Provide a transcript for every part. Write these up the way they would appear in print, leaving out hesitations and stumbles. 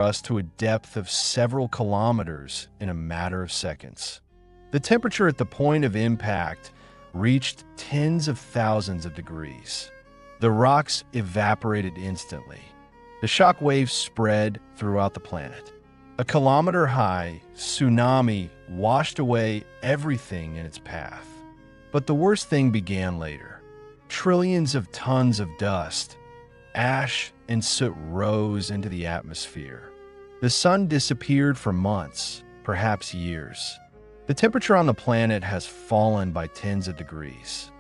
us to a depth of several kilometers in a matter of seconds. The temperature at the point of impact reached tens of thousands of degrees. The rocks evaporated instantly. The shock waves spread throughout the planet. A kilometer-high tsunami washed away everything in its path. But the worst thing began later. Trillions of tons of dust, ash, and soot rose into the atmosphere. The sun disappeared for months, perhaps years. The temperature on the planet has fallen by tens of degrees.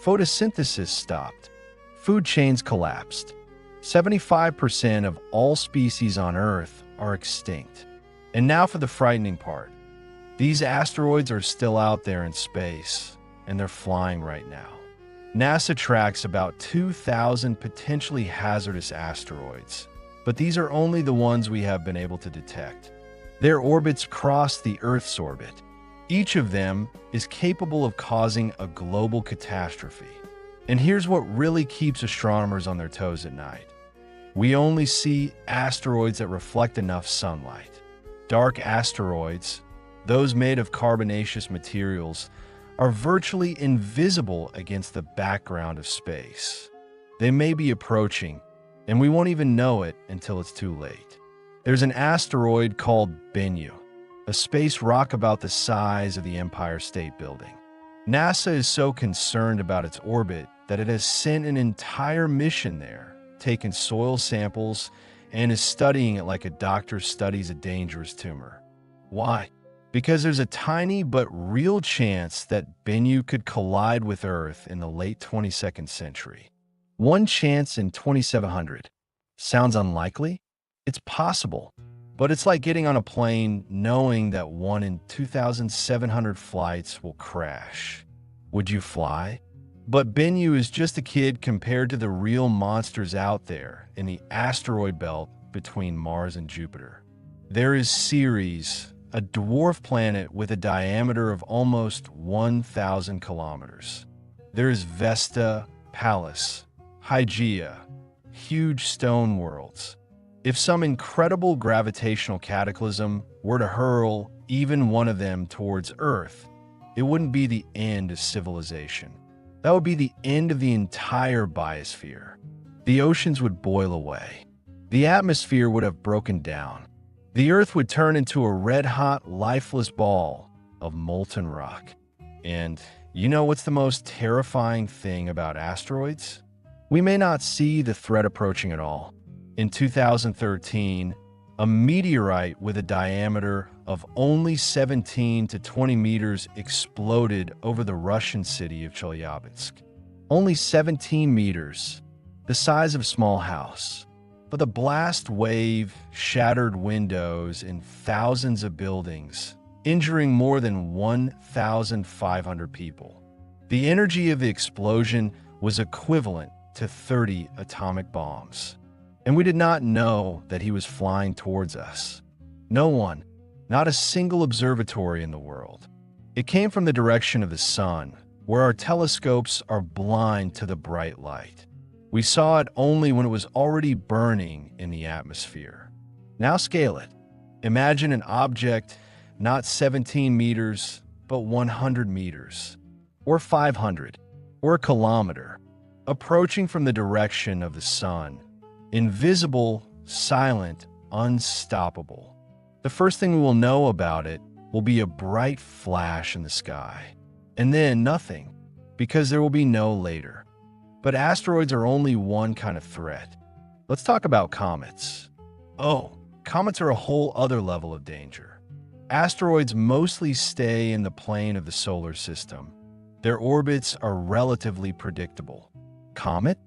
Photosynthesis stopped. Food chains collapsed. 75% of all species on Earth are extinct. And now for the frightening part. These asteroids are still out there in space, and they're flying right now. NASA tracks about 2,000 potentially hazardous asteroids, but these are only the ones we have been able to detect. Their orbits cross the Earth's orbit. Each of them is capable of causing a global catastrophe. And here's what really keeps astronomers on their toes at night. We only see asteroids that reflect enough sunlight. Dark asteroids, those made of carbonaceous materials, are virtually invisible against the background of space. They may be approaching, and we won't even know it until it's too late. There's an asteroid called Bennu, a space rock about the size of the Empire State Building. NASA is so concerned about its orbit that it has sent an entire mission there, taken soil samples, and is studying it like a doctor studies a dangerous tumor. Why? Because there's a tiny but real chance that Bennu could collide with Earth in the late 22nd century. One chance in 2700. Sounds unlikely? It's possible. But it's like getting on a plane knowing that 1 in 2,700 flights will crash. Would you fly? But Bennu is just a kid compared to the real monsters out there in the asteroid belt between Mars and Jupiter. There is Ceres, a dwarf planet with a diameter of almost 1,000 kilometers. There is Vesta, Pallas, Hygeia, huge stone worlds. If some incredible gravitational cataclysm were to hurl even one of them towards Earth, it wouldn't be the end of civilization. That would be the end of the entire biosphere. The oceans would boil away. The atmosphere would have broken down. The Earth would turn into a red-hot, lifeless ball of molten rock. And you know what's the most terrifying thing about asteroids? We may not see the threat approaching at all. In 2013, a meteorite with a diameter of only 17 to 20 meters exploded over the Russian city of Chelyabinsk. Only 17 meters, the size of a small house. But the blast wave shattered windows in thousands of buildings, injuring more than 1,500 people. The energy of the explosion was equivalent to 30 atomic bombs. And we did not know that he was flying towards us. No one, not a single observatory in the world. It came from the direction of the sun, where our telescopes are blind to the bright light. We saw it only when it was already burning in the atmosphere. Now scale it. Imagine an object not 17 meters, but 100 meters, or 500, or a kilometer, approaching from the direction of the sun. Invisible, silent, unstoppable. The first thing we will know about it will be a bright flash in the sky. And then nothing, because there will be no later. But asteroids are only one kind of threat. Let's talk about comets. Oh, comets are a whole other level of danger. Asteroids mostly stay in the plane of the solar system. Their orbits are relatively predictable. Comet?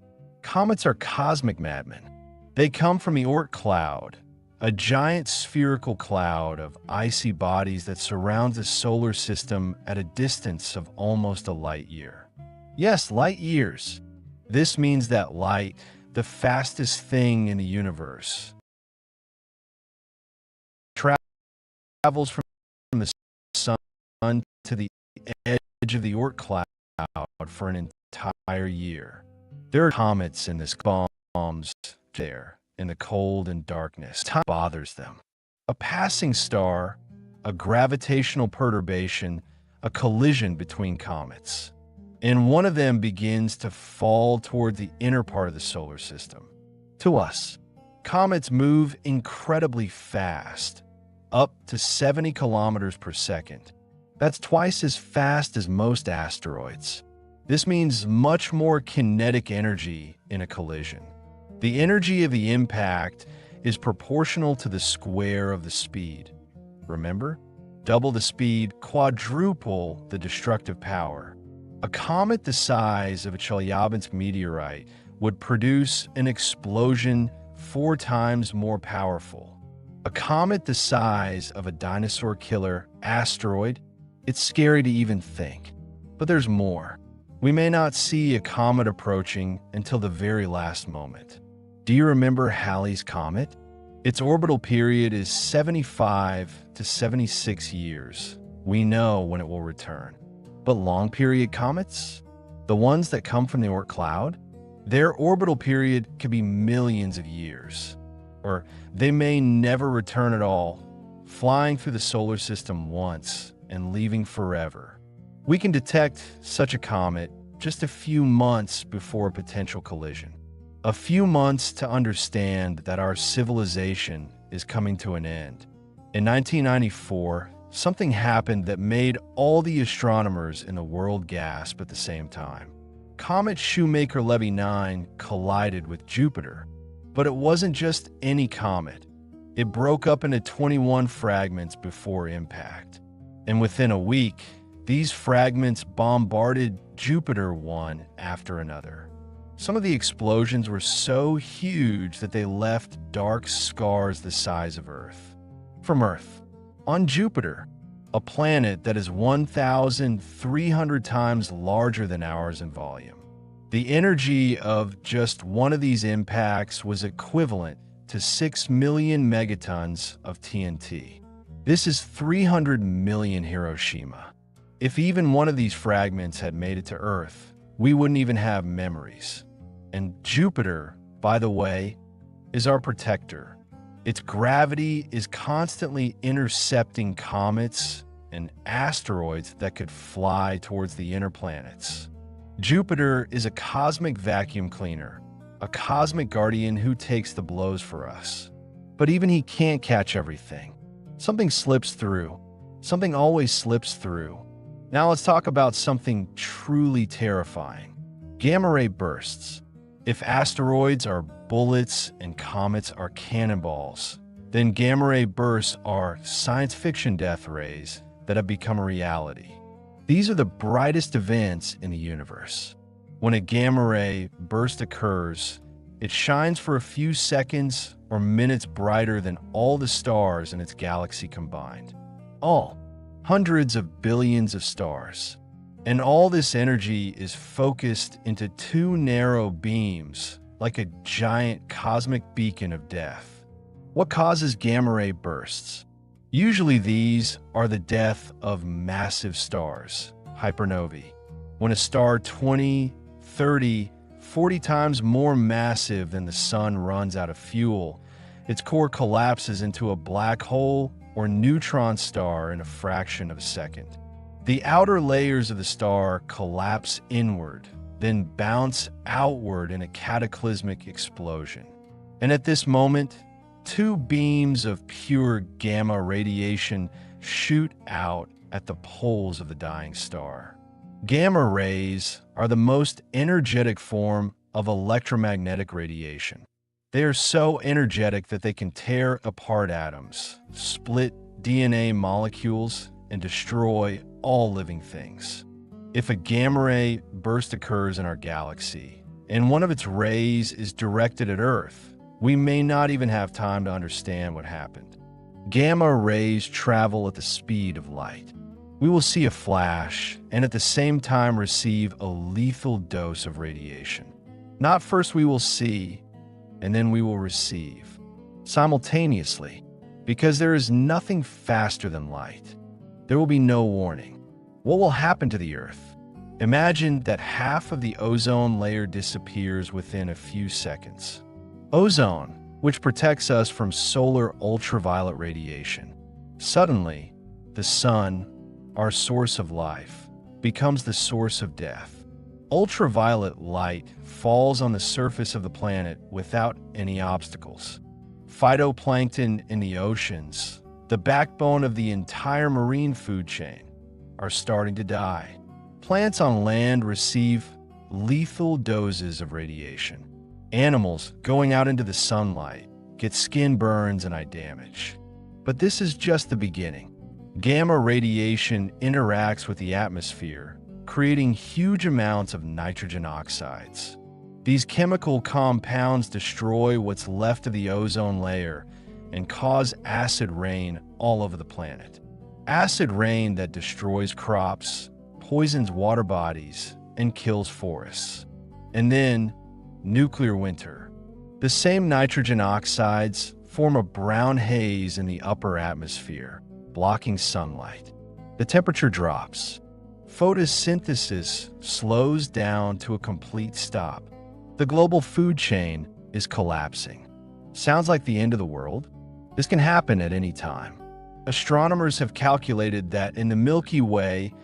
Comets are cosmic madmen. They come from the Oort cloud, a giant spherical cloud of icy bodies that surrounds the solar system at a distance of almost a light year. Yes, light years. This means that light, the fastest thing in the universe, travels from the sun to the edge of the Oort cloud for an entire year. There are comets in this bombs there. in the cold and darkness. Time bothers them. A passing star, a gravitational perturbation, a collision between comets. And one of them begins to fall toward the inner part of the solar system. To us, comets move incredibly fast, up to 70 kilometers per second. That's twice as fast as most asteroids. This means much more kinetic energy in a collision. The energy of the impact is proportional to the square of the speed. Remember? Double the speed, quadruple the destructive power. A comet the size of a Chelyabinsk meteorite would produce an explosion 4 times more powerful. A comet the size of a dinosaur killer asteroid, it's scary to even think. But there's more. We may not see a comet approaching until the very last moment. Do you remember Halley's Comet? Its orbital period is 75 to 76 years. We know when it will return. But long-period comets? The ones that come from the Oort cloud? Their orbital period could be millions of years. Or they may never return at all, flying through the solar system once and leaving forever. We can detect such a comet just a few months before a potential collision. A few months to understand that our civilization is coming to an end. In 1994, something happened that made all the astronomers in the world gasp at the same time. Comet Shoemaker-Levy 9 collided with Jupiter. But it wasn't just any comet. It broke up into 21 fragments before impact. And within a week, these fragments bombarded Jupiter one after another. Some of the explosions were so huge that they left dark scars the size of Earth. From Earth, on Jupiter, a planet that is 1,300 times larger than ours in volume. The energy of just one of these impacts was equivalent to 6 million megatons of TNT. This is 300 million Hiroshima. If even one of these fragments had made it to Earth, we wouldn't even have memories. And Jupiter, by the way, is our protector. Its gravity is constantly intercepting comets and asteroids that could fly towards the inner planets. Jupiter is a cosmic vacuum cleaner, a cosmic guardian who takes the blows for us. But even he can't catch everything. Something slips through. Something always slips through. Now let's talk about something truly terrifying. Gamma ray bursts. If asteroids are bullets and comets are cannonballs, then gamma ray bursts are science fiction death rays that have become a reality. These are the brightest events in the universe. When a gamma ray burst occurs, it shines for a few seconds or minutes brighter than all the stars in its galaxy combined. All, hundreds of billions of stars. And all this energy is focused into 2 narrow beams, like a giant cosmic beacon of death. What causes gamma ray bursts? Usually these are the death of massive stars, hypernovae. When a star 20, 30, 40 times more massive than the sun runs out of fuel, its core collapses into a black hole or neutron star in a fraction of a second. The outer layers of the star collapse inward, then bounce outward in a cataclysmic explosion. And at this moment, 2 beams of pure gamma radiation shoot out at the poles of the dying star. Gamma rays are the most energetic form of electromagnetic radiation. They are so energetic that they can tear apart atoms, split DNA molecules, and destroy all living things. If a gamma ray burst occurs in our galaxy, and one of its rays is directed at Earth, we may not even have time to understand what happened. Gamma rays travel at the speed of light. We will see a flash and at the same time receive a lethal dose of radiation. Not first we will see, and then we will receive. Simultaneously, because there is nothing faster than light. There will be no warning. What will happen to the Earth? Imagine that half of the ozone layer disappears within a few seconds. Ozone, which protects us from solar ultraviolet radiation. Suddenly, the sun, our source of life, becomes the source of death. Ultraviolet light falls on the surface of the planet without any obstacles. Phytoplankton in the oceans, the backbone of the entire marine food chain, are starting to die. Plants on land receive lethal doses of radiation. Animals going out into the sunlight get skin burns and eye damage. But this is just the beginning. Gamma radiation interacts with the atmosphere, creating huge amounts of nitrogen oxides. These chemical compounds destroy what's left of the ozone layer and cause acid rain all over the planet. Acid rain that destroys crops, poisons water bodies, and kills forests. And then, nuclear winter. The same nitrogen oxides form a brown haze in the upper atmosphere, blocking sunlight. The temperature drops. Photosynthesis slows down to a complete stop. The global food chain is collapsing. Sounds like the end of the world? This can happen at any time. Astronomers have calculated that in the Milky Way,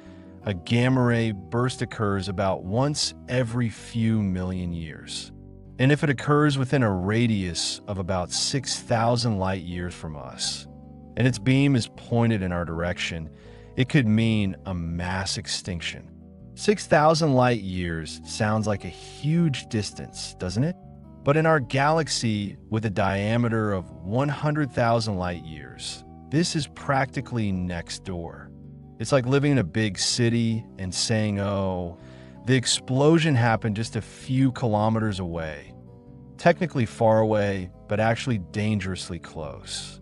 a gamma ray burst occurs about once every few million years. And if it occurs within a radius of about 6,000 light years from us, and its beam is pointed in our direction, it could mean a mass extinction. 6,000 light years sounds like a huge distance, doesn't it? But in our galaxy with a diameter of 100,000 light years, this is practically next door. It's like living in a big city and saying, oh, the explosion happened just a few kilometers away. Technically far away, but actually dangerously close.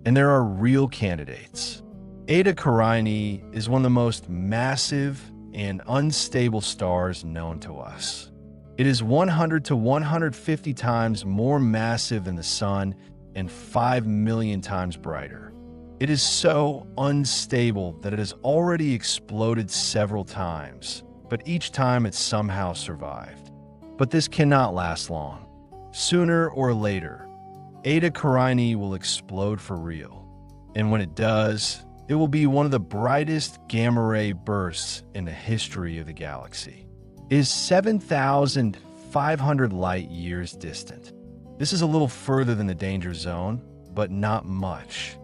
And there are real candidates. Eta Carinae is one of the most massive and unstable stars known to us. It is 100 to 150 times more massive than the Sun and 5 million times brighter. It is so unstable that it has already exploded several times, but each time it somehow survived. But this cannot last long. Sooner or later, Eta Carinae will explode for real. And when it does, it will be one of the brightest gamma ray bursts in the history of the galaxy. It is 7,500 light years distant. This is a little further than the danger zone, but not much.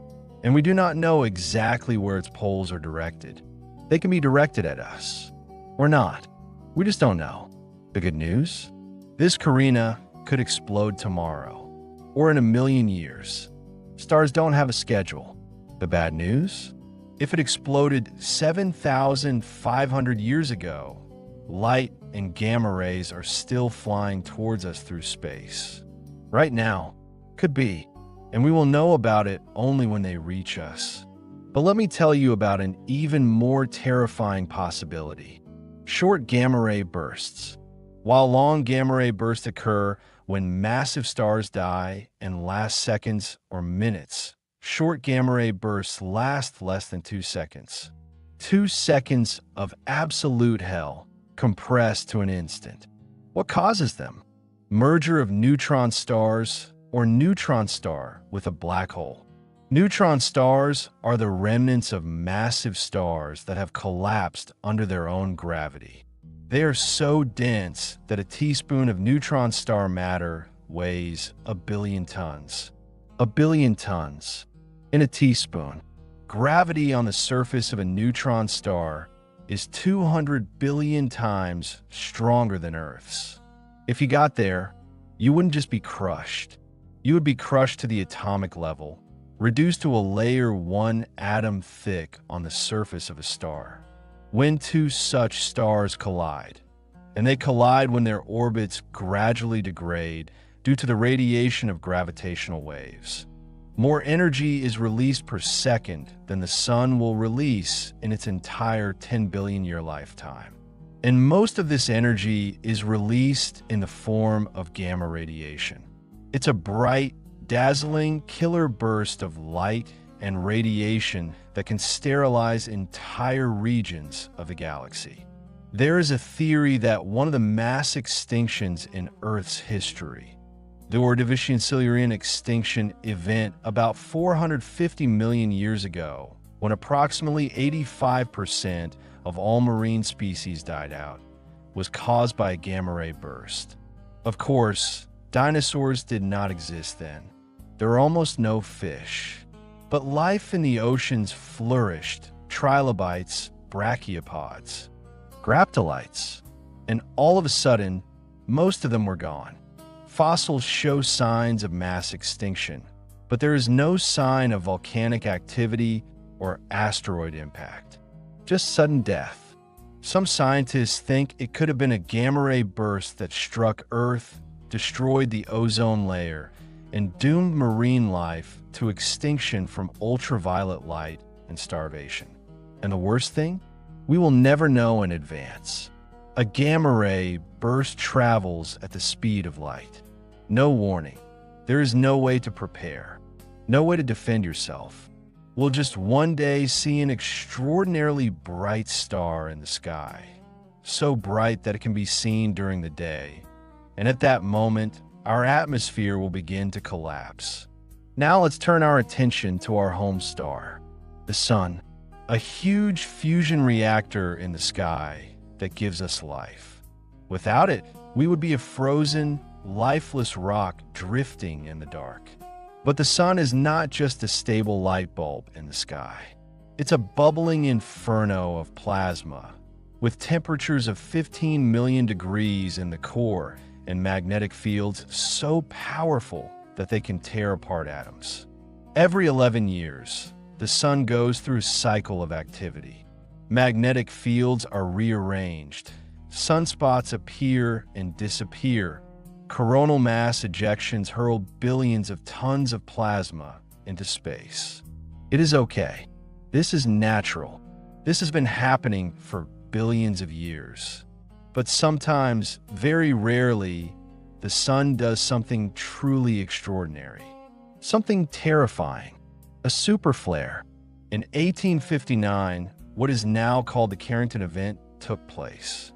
And we do not know exactly where its poles are directed. They can be directed at us, or not. We just don't know. The good news? This Carina could explode tomorrow, or in a million years. Stars don't have a schedule. The bad news? If it exploded 7,500 years ago, light and gamma rays are still flying towards us through space. Right now, could be, and we will know about it only when they reach us. But let me tell you about an even more terrifying possibility. Short gamma ray bursts. While long gamma ray bursts occur when massive stars die and last seconds or minutes, short gamma ray bursts last less than 2 seconds. 2 seconds of absolute hell compressed to an instant. What causes them? Merger of neutron stars or neutron star with a black hole. Neutron stars are the remnants of massive stars that have collapsed under their own gravity. They are so dense that a teaspoon of neutron star matter weighs 1 billion tons. 1 billion tons in a teaspoon. Gravity on the surface of a neutron star is 200 billion times stronger than Earth's. If you got there, you wouldn't just be crushed. You would be crushed to the atomic level, reduced to a layer 1 atom thick on the surface of a star. When two such stars collide, and they collide when their orbits gradually degrade due to the radiation of gravitational waves, more energy is released per second than the sun will release in its entire 10 billion year lifetime. And most of this energy is released in the form of gamma radiation. It's a bright, dazzling, killer burst of light and radiation that can sterilize entire regions of the galaxy. There is a theory that one of the mass extinctions in Earth's history The Ordovician-Silurian extinction event about 450 million years ago, when approximately 85% of all marine species died out, was caused by a gamma-ray burst. Of course, dinosaurs did not exist then. There were almost no fish. But life in the oceans flourished: trilobites, brachiopods, graptolites, and all of a sudden, most of them were gone. Fossils show signs of mass extinction, but there is no sign of volcanic activity or asteroid impact. Just sudden death. Some scientists think it could have been a gamma-ray burst that struck Earth, destroyed the ozone layer, and doomed marine life to extinction from ultraviolet light and starvation. And the worst thing? We will never know in advance. A gamma-ray burst travels at the speed of light. No warning. There is no way to prepare. No way to defend yourself. We'll just one day see an extraordinarily bright star in the sky. So bright that it can be seen during the day. And at that moment, our atmosphere will begin to collapse. Now let's turn our attention to our home star, the Sun, a huge fusion reactor in the sky that gives us life. Without it, we would be a frozen, lifeless rock drifting in the dark. But the Sun is not just a stable light bulb in the sky. It's a bubbling inferno of plasma, with temperatures of 15 million degrees in the core and magnetic fields so powerful that they can tear apart atoms. Every 11 years, the Sun goes through a cycle of activity. Magnetic fields are rearranged. Sunspots appear and disappear. Coronal mass ejections hurl billions of tons of plasma into space. It is okay. This is natural. This has been happening for billions of years. But sometimes, very rarely, the Sun does something truly extraordinary. Something terrifying. A superflare. In 1859, what is now called the Carrington Event took place.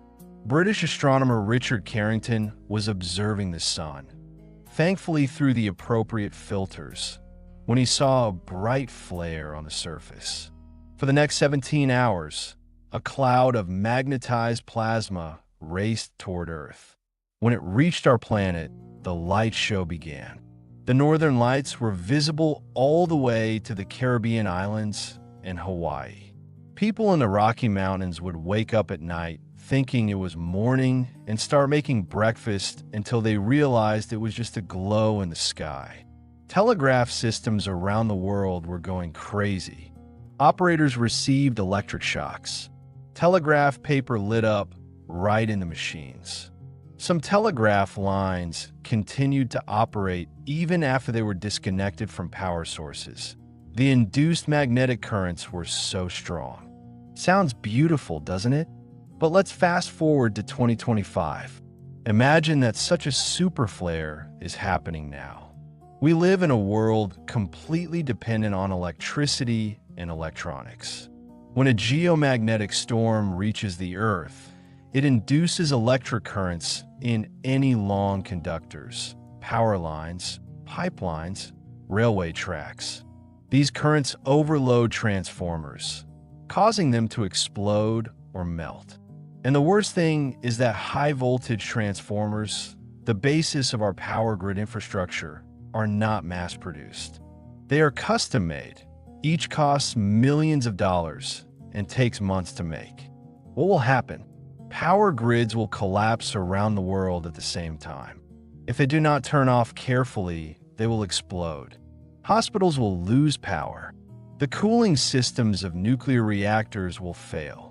British astronomer Richard Carrington was observing the Sun, thankfully through the appropriate filters, when he saw a bright flare on the surface. For the next 17 hours, a cloud of magnetized plasma raced toward Earth. When it reached our planet, the light show began. The northern lights were visible all the way to the Caribbean islands and Hawaii. People in the Rocky Mountains would wake up at night thinking it was morning and start making breakfast until they realized it was just a glow in the sky. Telegraph systems around the world were going crazy. Operators received electric shocks. Telegraph paper lit up right in the machines. Some telegraph lines continued to operate even after they were disconnected from power sources. The induced magnetic currents were so strong. Sounds beautiful, doesn't it? But let's fast forward to 2025. Imagine that such a superflare is happening now. We live in a world completely dependent on electricity and electronics. When a geomagnetic storm reaches the Earth, it induces electric currents in any long conductors, power lines, pipelines, railway tracks. These currents overload transformers, causing them to explode or melt. And the worst thing is that high-voltage transformers, the basis of our power grid infrastructure, are not mass-produced. They are custom-made. Each costs millions of dollars and takes months to make. What will happen? Power grids will collapse around the world at the same time. If they do not turn off carefully, they will explode. Hospitals will lose power. The cooling systems of nuclear reactors will fail.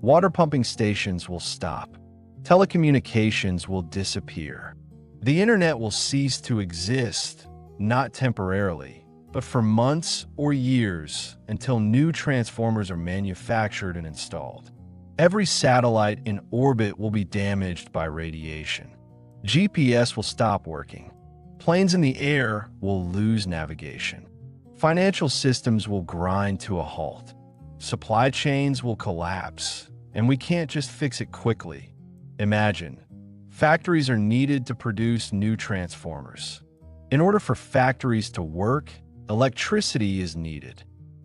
Water pumping stations will stop. Telecommunications will disappear. The internet will cease to exist, not temporarily, but for months or years until new transformers are manufactured and installed. Every satellite in orbit will be damaged by radiation. GPS will stop working. Planes in the air will lose navigation. Financial systems will grind to a halt. Supply chains will collapse, and we can't just fix it quickly. Imagine Factories are needed to produce new transformers. In order for factories to work, electricity is needed.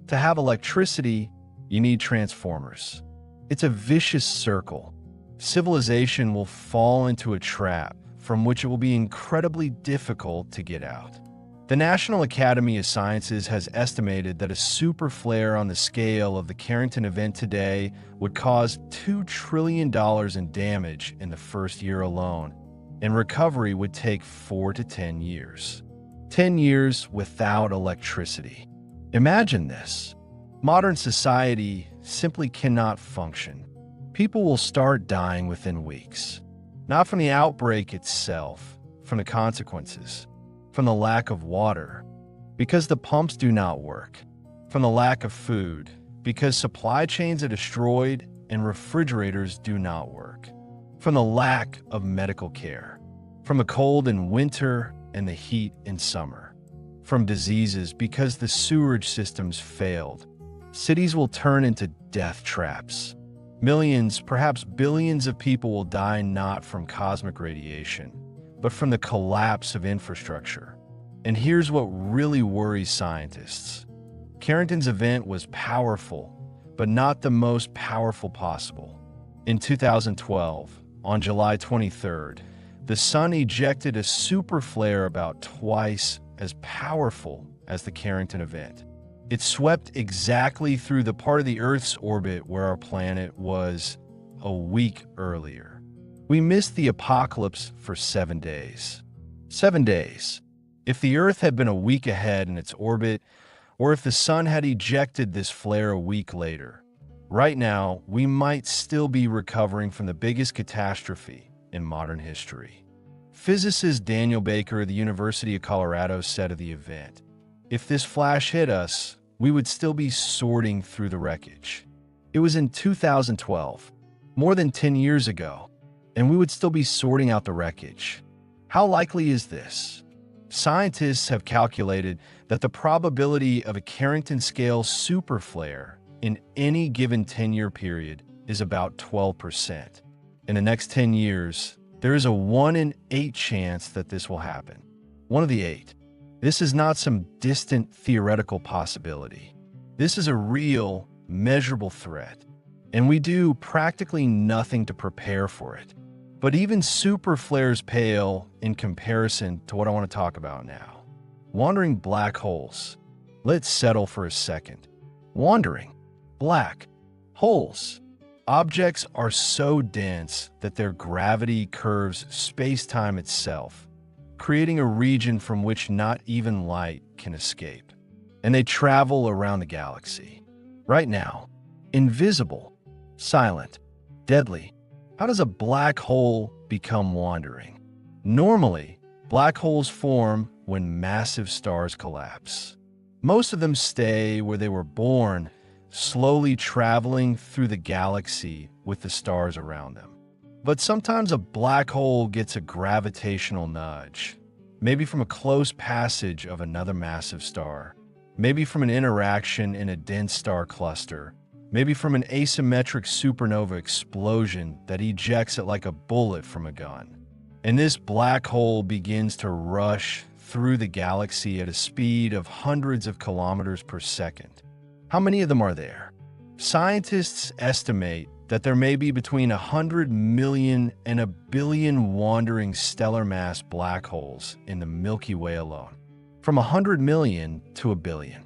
To have electricity, you need transformers. It's a vicious circle. Civilization will fall into a trap from which it will be incredibly difficult to get out. The National Academy of Sciences has estimated that a super flare on the scale of the Carrington event today would cause $2 trillion in damage in the first year alone, and recovery would take 4 to 10 years. 10 years without electricity. Imagine this. Modern society simply cannot function. People will start dying within weeks. Not from the outbreak itself, from the consequences. From the lack of water, because the pumps do not work. From the lack of food, because supply chains are destroyed and refrigerators do not work. From the lack of medical care. From the cold in winter and the heat in summer. From diseases because the sewerage systems failed. Cities will turn into death traps. Millions, perhaps billions of people will die not from cosmic radiation, but from the collapse of infrastructure. And here's what really worries scientists. Carrington's event was powerful, but not the most powerful possible. In 2012, on July 23rd, the sun ejected a super flare about twice as powerful as the Carrington event. It swept exactly through the part of the Earth's orbit where our planet was a week earlier. We missed the apocalypse for 7 days. 7 days. If the Earth had been a week ahead in its orbit, or if the sun had ejected this flare a week later, right now we might still be recovering from the biggest catastrophe in modern history. Physicist Daniel Baker of the University of Colorado said of the event, "If this flash hit us, we would still be sorting through the wreckage." It was in 2012, more than 10 years ago, and we would still be sorting out the wreckage. How likely is this? Scientists have calculated that the probability of a Carrington-scale super flare in any given 10-year period is about 12%. In the next 10 years, there is a 1 in 8 chance that this will happen. 1 of the 8. This is not some distant theoretical possibility. This is a real, measurable threat, and we do practically nothing to prepare for it. But even super flares pale in comparison to what I want to talk about now. Wandering black holes. Let's settle for a second. Wandering. Black. Holes. Objects are so dense that their gravity curves space-time itself, creating a region from which not even light can escape. And they travel around the galaxy. Right now. Invisible. Silent. Deadly. How does a black hole become wandering? Normally, black holes form when massive stars collapse. Most of them stay where they were born, slowly traveling through the galaxy with the stars around them. But sometimes a black hole gets a gravitational nudge, maybe from a close passage of another massive star, maybe from an interaction in a dense star cluster, maybe from an asymmetric supernova explosion that ejects it like a bullet from a gun. And this black hole begins to rush through the galaxy at a speed of hundreds of kilometers per second. How many of them are there? Scientists estimate that there may be between 100 million and 1 billion wandering stellar mass black holes in the Milky Way alone. From 100 million to 1 billion.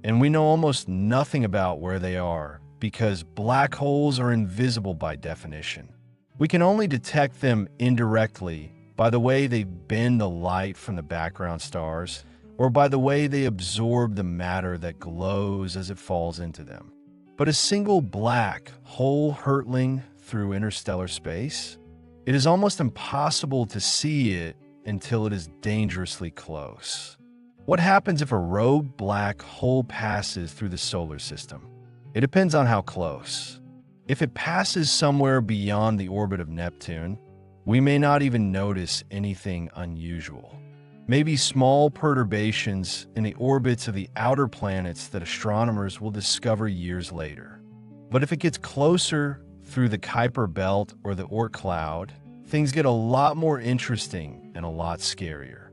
And we know almost nothing about where they are, because black holes are invisible by definition. We can only detect them indirectly by the way they bend the light from the background stars, or by the way they absorb the matter that glows as it falls into them. But a single black hole hurtling through interstellar space? It is almost impossible to see it until it is dangerously close. What happens if a rogue black hole passes through the solar system? It depends on how close. If it passes somewhere beyond the orbit of Neptune, we may not even notice anything unusual. Maybe small perturbations in the orbits of the outer planets that astronomers will discover years later. But if it gets closer through the Kuiper Belt or the Oort cloud, things get a lot more interesting and a lot scarier.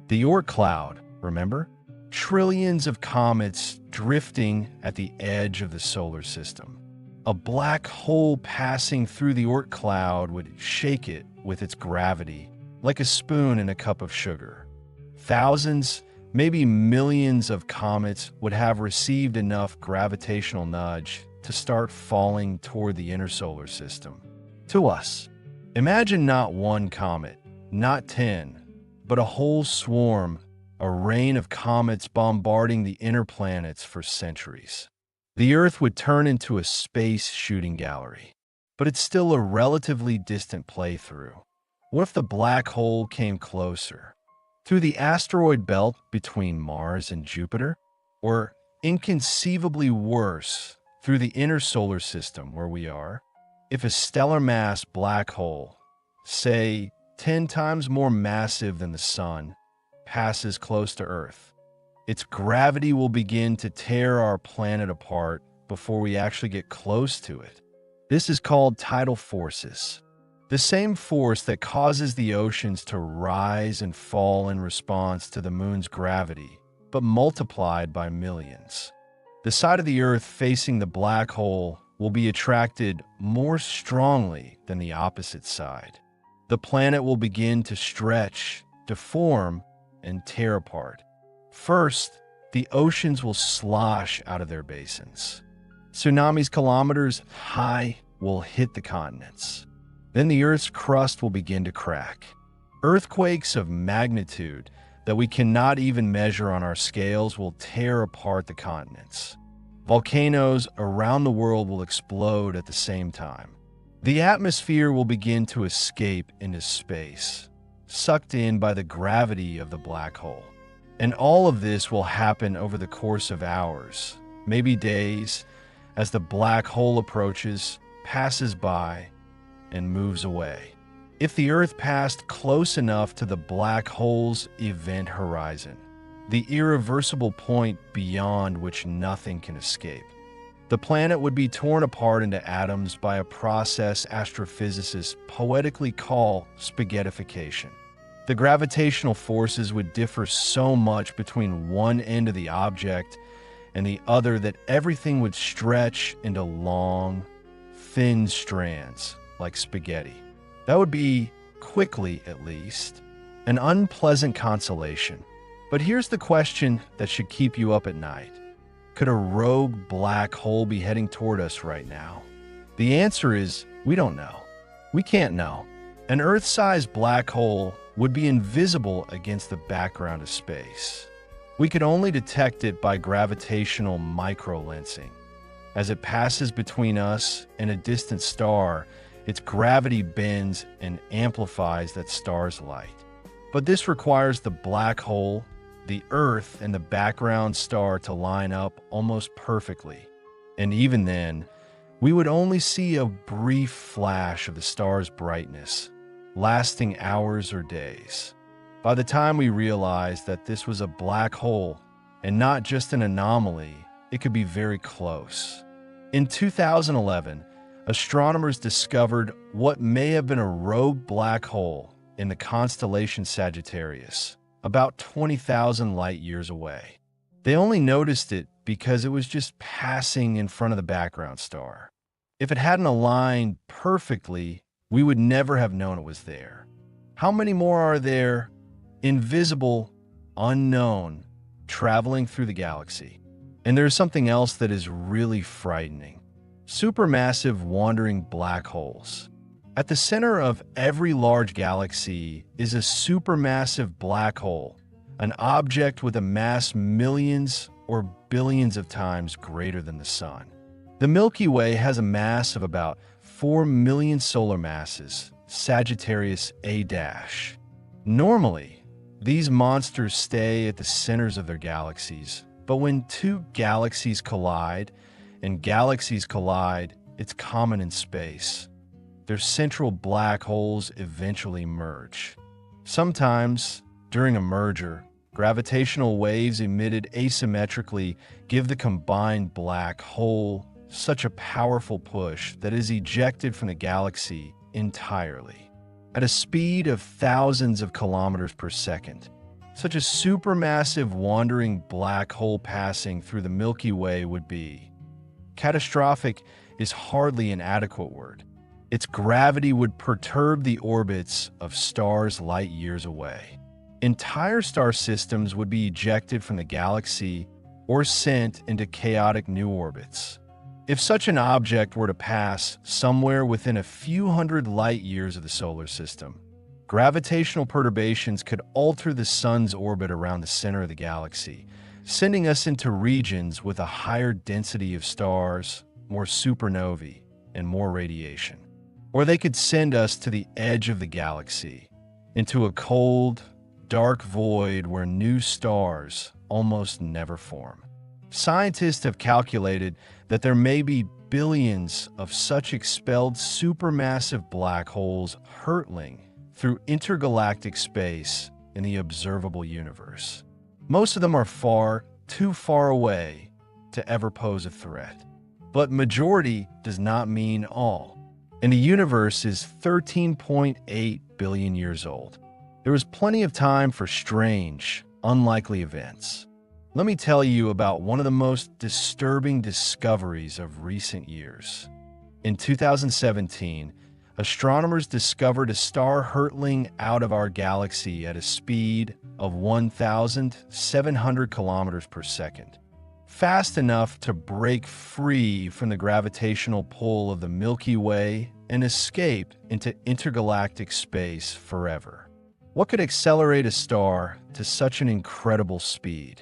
The Oort cloud, remember? Trillions of comets drifting at the edge of the solar system. A black hole passing through the Oort cloud would shake it with its gravity, like a spoon in a cup of sugar. Thousands, maybe millions of comets would have received enough gravitational nudge to start falling toward the inner solar system. To us, imagine not one comet, not 10, but a whole swarm, a rain of comets bombarding the inner planets for centuries. The Earth would turn into a space shooting gallery, but it's still a relatively distant playthrough. What if the black hole came closer? Through the asteroid belt between Mars and Jupiter? Or, inconceivably worse, through the inner solar system where we are? If a stellar mass black hole, say 10 times more massive than the Sun, passes close to Earth, its gravity will begin to tear our planet apart before we actually get close to it. This is called tidal forces. The same force that causes the oceans to rise and fall in response to the moon's gravity, but multiplied by millions. The side of the Earth facing the black hole will be attracted more strongly than the opposite side. The planet will begin to stretch, deform, and tear apart. First, the oceans will slosh out of their basins. Tsunamis kilometers high will hit the continents. Then the Earth's crust will begin to crack. Earthquakes of magnitude that we cannot even measure on our scales will tear apart the continents. Volcanoes around the world will explode at the same time. The atmosphere will begin to escape into space, sucked in by the gravity of the black hole. And all of this will happen over the course of hours, maybe days, as the black hole approaches, passes by, and moves away. If the Earth passed close enough to the black hole's event horizon, the irreversible point beyond which nothing can escape, the planet would be torn apart into atoms by a process astrophysicists poetically call spaghettification. The gravitational forces would differ so much between one end of the object and the other that everything would stretch into long, thin strands like spaghetti. That would be, quickly at least, an unpleasant consolation. But here's the question that should keep you up at night. Could a rogue black hole be heading toward us right now? The answer is, we don't know. We can't know. An Earth-sized black hole would be invisible against the background of space. We could only detect it by gravitational microlensing. As it passes between us and a distant star, its gravity bends and amplifies that star's light. But this requires the black hole, the Earth, and the background star to line up almost perfectly. And even then, we would only see a brief flash of the star's brightness, lasting hours or days. By the time we realized that this was a black hole and not just an anomaly, it could be very close. In 2011, astronomers discovered what may have been a rogue black hole in the constellation Sagittarius, about 20,000 light years away. They only noticed it because it was just passing in front of the background star. If it hadn't aligned perfectly, we would never have known it was there. How many more are there, invisible, unknown, traveling through the galaxy? And there's something else that is really frightening. Supermassive wandering black holes. At the center of every large galaxy is a supermassive black hole, an object with a mass millions or billions of times greater than the Sun. The Milky Way has a mass of about 4 million solar masses, Sagittarius A-. Normally, these monsters stay at the centers of their galaxies, but when two galaxies collide, and galaxies collide, it's common in space. Their central black holes eventually merge. Sometimes, during a merger, gravitational waves emitted asymmetrically give the combined black hole such a powerful push that is ejected from the galaxy entirely. at a speed of thousands of kilometers per second. Such a supermassive wandering black hole passing through the Milky Way would be. Catastrophic is hardly an adequate word. Its gravity would perturb the orbits of stars light years away. Entire star systems would be ejected from the galaxy or sent into chaotic new orbits. If such an object were to pass somewhere within a few hundred light years of the solar system, gravitational perturbations could alter the sun's orbit around the center of the galaxy, sending us into regions with a higher density of stars, more supernovae, and more radiation. Or they could send us to the edge of the galaxy, into a cold, dark void where new stars almost never form. Scientists have calculated that there may be billions of such expelled supermassive black holes hurtling through intergalactic space in the observable universe. Most of them are far, too far away to ever pose a threat. But majority does not mean all. And the universe is 13.8 billion years old. There was plenty of time for strange, unlikely events. Let me tell you about one of the most disturbing discoveries of recent years. In 2017, astronomers discovered a star hurtling out of our galaxy at a speed of 1,700 kilometers per second, fast enough to break free from the gravitational pull of the Milky Way and escape into intergalactic space forever. What could accelerate a star to such an incredible speed?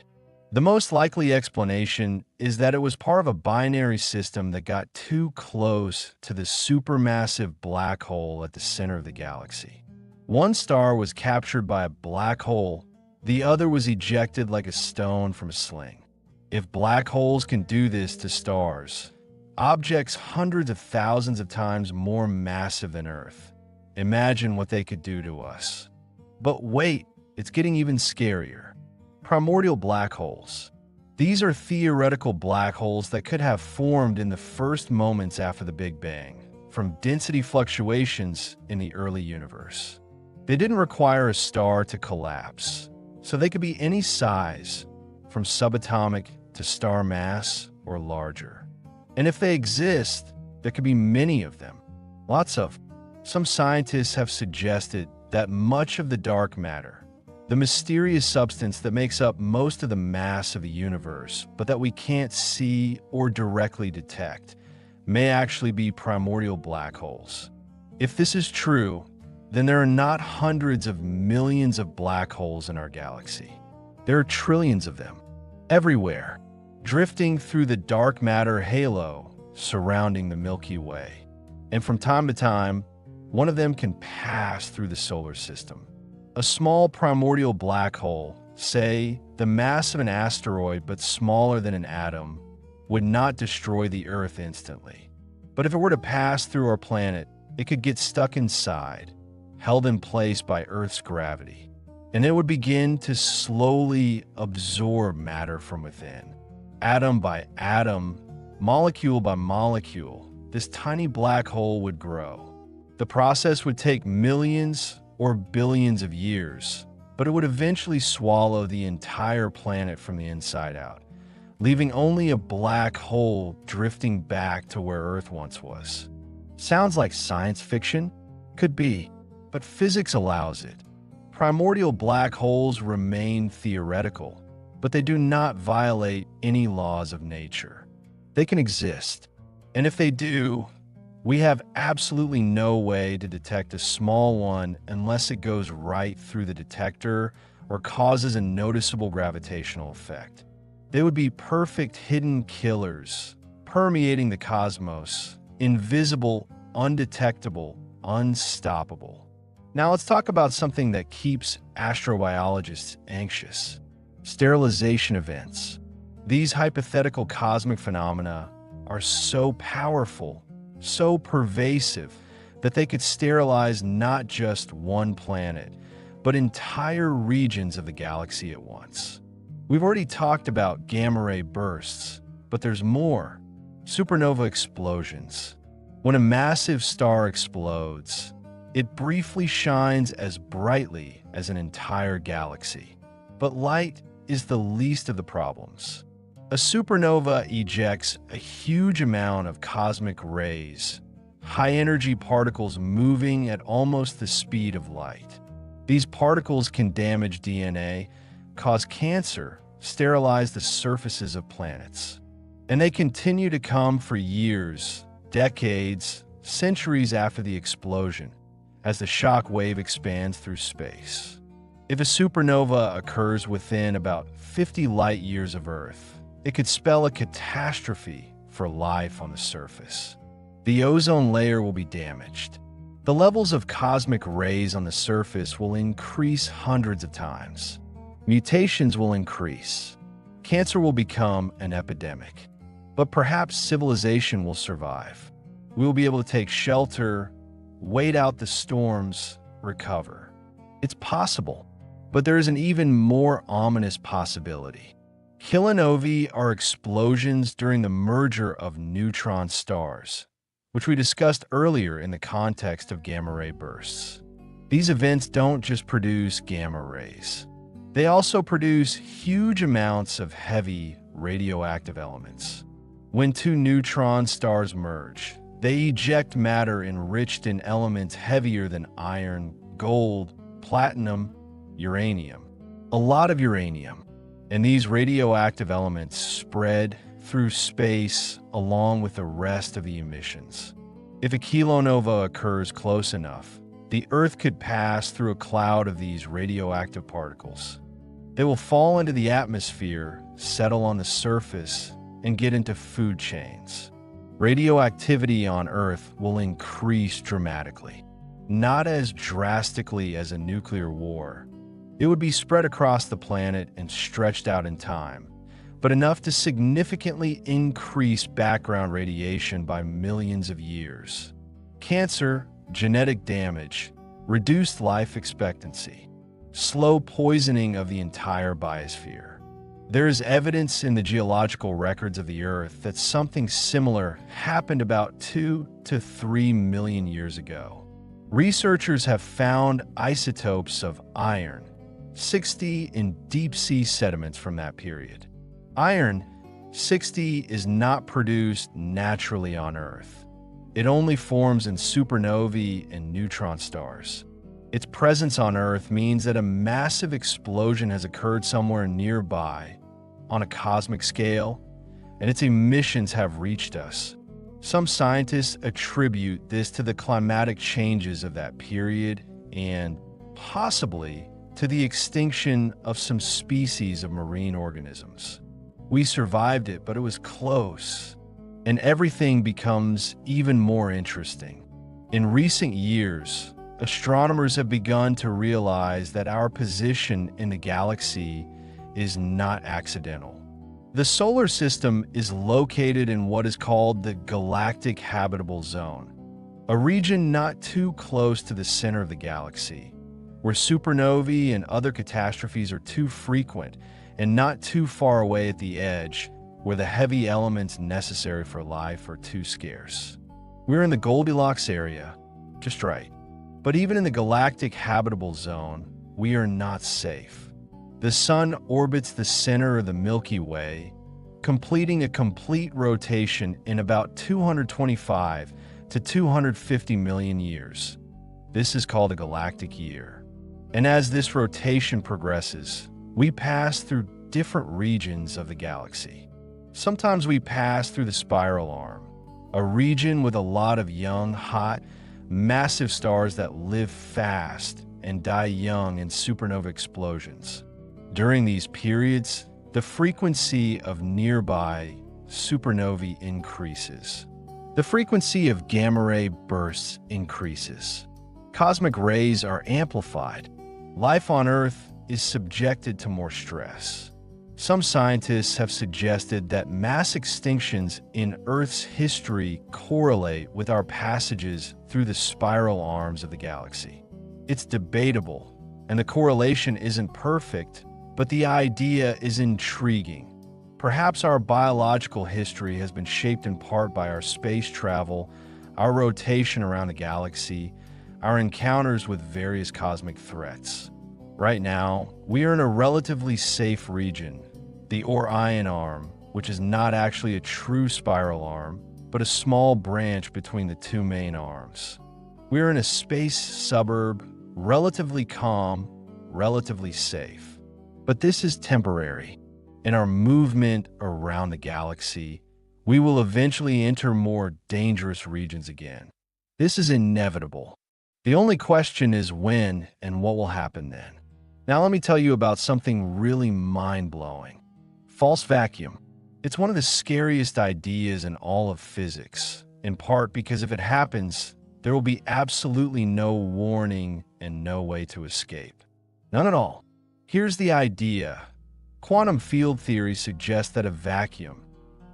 The most likely explanation is that it was part of a binary system that got too close to the supermassive black hole at the center of the galaxy. One star was captured by a black hole, the other was ejected like a stone from a sling. If black holes can do this to stars, objects hundreds of thousands of times more massive than Earth, imagine what they could do to us. But wait, it's getting even scarier. Primordial black holes. These are theoretical black holes that could have formed in the first moments after the Big Bang, from density fluctuations in the early universe. They didn't require a star to collapse, so they could be any size, from subatomic to star mass or larger. And if they exist, there could be many of them. Lots of. Some scientists have suggested that much of the dark matter, the mysterious substance that makes up most of the mass of the universe, but that we can't see or directly detect, may actually be primordial black holes. If this is true, then there are not hundreds of millions of black holes in our galaxy. There are trillions of them, everywhere, drifting through the dark matter halo surrounding the Milky Way. And from time to time, one of them can pass through the solar system. A small primordial black hole, say the mass of an asteroid but smaller than an atom, would not destroy the Earth instantly. But if it were to pass through our planet, it could get stuck inside, held in place by Earth's gravity, and it would begin to slowly absorb matter from within. Atom by atom, molecule by molecule, this tiny black hole would grow. The process would take millions or billions of years, but it would eventually swallow the entire planet from the inside out, leaving only a black hole drifting back to where Earth once was. Sounds like science fiction? Could be, but physics allows it. Primordial black holes remain theoretical, but they do not violate any laws of nature. They can exist, and if they do, we have absolutely no way to detect a small one unless it goes right through the detector or causes a noticeable gravitational effect. They would be perfect hidden killers, permeating the cosmos, invisible, undetectable, unstoppable. Now let's talk about something that keeps astrobiologists anxious: sterilization events. These hypothetical cosmic phenomena are so powerful, so pervasive, that they could sterilize not just one planet, but entire regions of the galaxy at once. We've already talked about gamma-ray bursts, but there's more. Supernova explosions. When a massive star explodes, It briefly shines as brightly as an entire galaxy. But light is the least of the problems. A supernova ejects a huge amount of cosmic rays, high-energy particles moving at almost the speed of light. These particles can damage DNA, cause cancer, sterilize the surfaces of planets. And they continue to come for years, decades, centuries after the explosion, as the shock wave expands through space. If a supernova occurs within about 50 light years of Earth, it could spell a catastrophe for life on the surface. The ozone layer will be damaged. The levels of cosmic rays on the surface will increase hundreds of times. Mutations will increase. Cancer will become an epidemic. But perhaps civilization will survive. We will be able to take shelter, wait out the storms, recover. It's possible, but there is an even more ominous possibility. Kilinovae are explosions during the merger of neutron stars, which we discussed earlier in the context of gamma-ray bursts. These events don't just produce gamma rays. They also produce huge amounts of heavy radioactive elements. When two neutron stars merge, they eject matter enriched in elements heavier than iron, gold, platinum, uranium. A lot of uranium. And these radioactive elements spread through space along with the rest of the emissions. If a kilonova occurs close enough, the Earth could pass through a cloud of these radioactive particles. They will fall into the atmosphere, settle on the surface, and get into food chains. Radioactivity on Earth will increase dramatically. Not as drastically as a nuclear war. It would be spread across the planet and stretched out in time, but enough to significantly increase background radiation by millions of years. Cancer, genetic damage, reduced life expectancy, slow poisoning of the entire biosphere. There is evidence in the geological records of the Earth that something similar happened about 2 to 3 million years ago. Researchers have found isotopes of iron, 60 in deep-sea sediments from that period. Iron, 60, is not produced naturally on Earth. It only forms in supernovae and neutron stars. Its presence on Earth means that a massive explosion has occurred somewhere nearby on a cosmic scale, and its emissions have reached us. Some scientists attribute this to the climatic changes of that period and possibly to the extinction of some species of marine organisms. We survived it, but it was close, and everything becomes even more interesting. In recent years, astronomers have begun to realize that our position in the galaxy is not accidental. The solar system is located in what is called the Galactic Habitable Zone, a region not too close to the center of the galaxy, where supernovae and other catastrophes are too frequent and not too far away at the edge, where the heavy elements necessary for life are too scarce. We're in the Goldilocks area, just right. But even in the Galactic Habitable Zone, we are not safe. The Sun orbits the center of the Milky Way, completing a complete rotation in about 225 to 250 million years. This is called a galactic year. And as this rotation progresses, we pass through different regions of the galaxy. Sometimes we pass through the spiral arm, a region with a lot of young, hot, massive stars that live fast and die young in supernova explosions. During these periods, the frequency of nearby supernovae increases. The frequency of gamma-ray bursts increases. Cosmic rays are amplified. Life on Earth is subjected to more stress. Some scientists have suggested that mass extinctions in Earth's history correlate with our passages through the spiral arms of the galaxy. It's debatable, and the correlation isn't perfect, but the idea is intriguing. Perhaps our biological history has been shaped in part by our space travel, our rotation around the galaxy, our encounters with various cosmic threats. Right now, we are in a relatively safe region, the Orion Arm, which is not actually a true spiral arm, but a small branch between the two main arms. We are in a space suburb, relatively calm, relatively safe. But this is temporary. In our movement around the galaxy, we will eventually enter more dangerous regions again. This is inevitable. The only question is when and what will happen then. Now let me tell you about something really mind-blowing. False vacuum. It's one of the scariest ideas in all of physics, in part because if it happens, there will be absolutely no warning and no way to escape. None at all. Here's the idea. Quantum field theory suggests that a vacuum,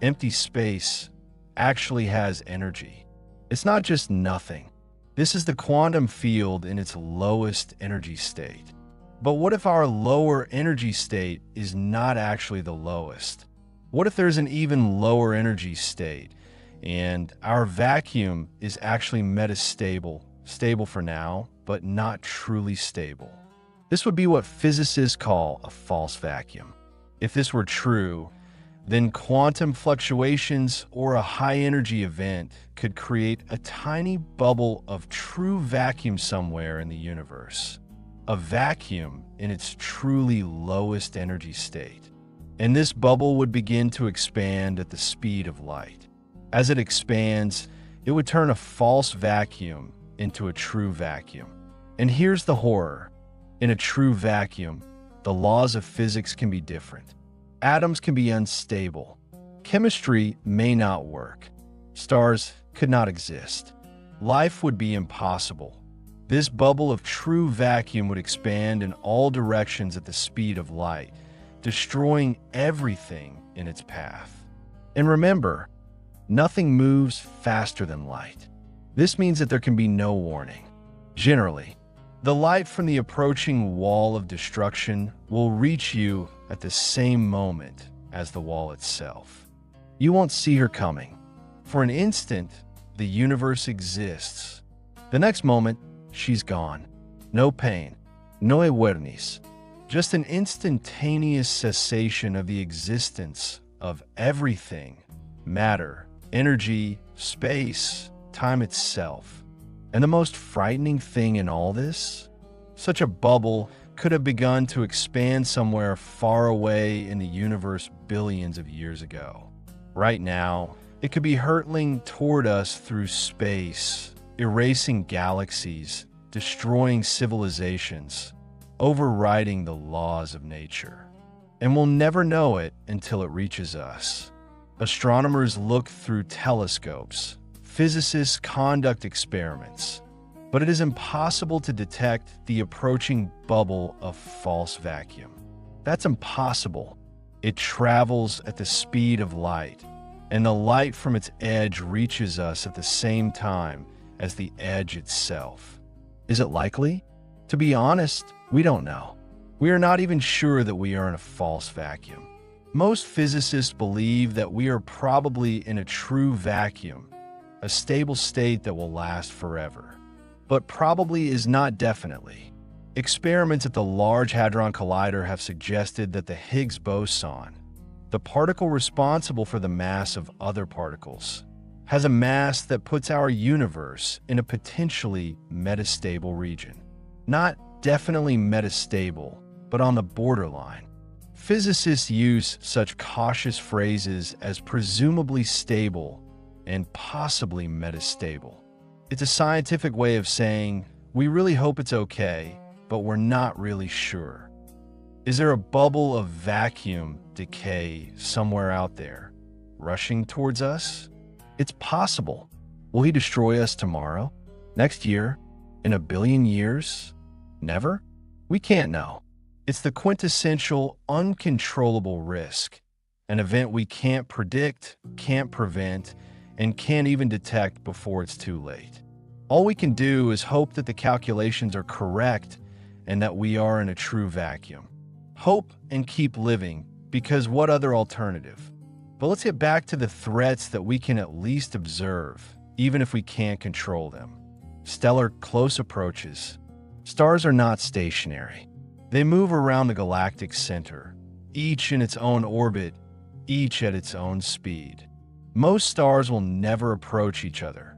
empty space, actually has energy. It's not just nothing. This is the quantum field in its lowest energy state. But what if our lower energy state is not actually the lowest? What if there's an even lower energy state and our vacuum is actually metastable, stable for now, but not truly stable? This would be what physicists call a false vacuum. If this were true, then quantum fluctuations or a high-energy event could create a tiny bubble of true vacuum somewhere in the universe. A vacuum in its truly lowest energy state. And this bubble would begin to expand at the speed of light. As it expands, it would turn a false vacuum into a true vacuum. And here's the horror. In a true vacuum, the laws of physics can be different. Atoms can be unstable. Chemistry may not work. Stars could not exist. Life would be impossible. This bubble of true vacuum would expand in all directions at the speed of light, destroying everything in its path. And remember, nothing moves faster than light. This means that there can be no warning. Generally, the light from the approaching wall of destruction will reach you at the same moment as the wall itself. You won't see her coming. For an instant, the universe exists. The next moment, she's gone. No pain, no awareness, just an instantaneous cessation of the existence of everything, matter, energy, space, time itself. And the most frightening thing in all this? Such a bubble could have begun to expand somewhere far away in the universe billions of years ago. Right now, it could be hurtling toward us through space, erasing galaxies, destroying civilizations, overriding the laws of nature. And we'll never know it until it reaches us. Astronomers look through telescopes. Physicists conduct experiments, but it is impossible to detect the approaching bubble of false vacuum. That's impossible. It travels at the speed of light, and the light from its edge reaches us at the same time as the edge itself. Is it likely? To be honest, we don't know. We are not even sure that we are in a false vacuum. Most physicists believe that we are probably in a true vacuum, a stable state that will last forever. But probably is not definitely. Experiments at the Large Hadron Collider have suggested that the Higgs boson, the particle responsible for the mass of other particles, has a mass that puts our universe in a potentially metastable region. Not definitely metastable, but on the borderline. Physicists use such cautious phrases as presumably stable and possibly metastable. It's a scientific way of saying, we really hope it's okay, but we're not really sure. Is there a bubble of vacuum decay somewhere out there, rushing towards us? It's possible. Will he destroy us tomorrow? Next year? In 1 billion years? Never? We can't know. It's the quintessential uncontrollable risk, an event we can't predict, can't prevent, and can't even detect before it's too late. All we can do is hope that the calculations are correct and that we are in a true vacuum. Hope and keep living, because what other alternative? But let's get back to the threats that we can at least observe, even if we can't control them. Stellar close approaches. Stars are not stationary. They move around the galactic center, each in its own orbit, each at its own speed. Most stars will never approach each other.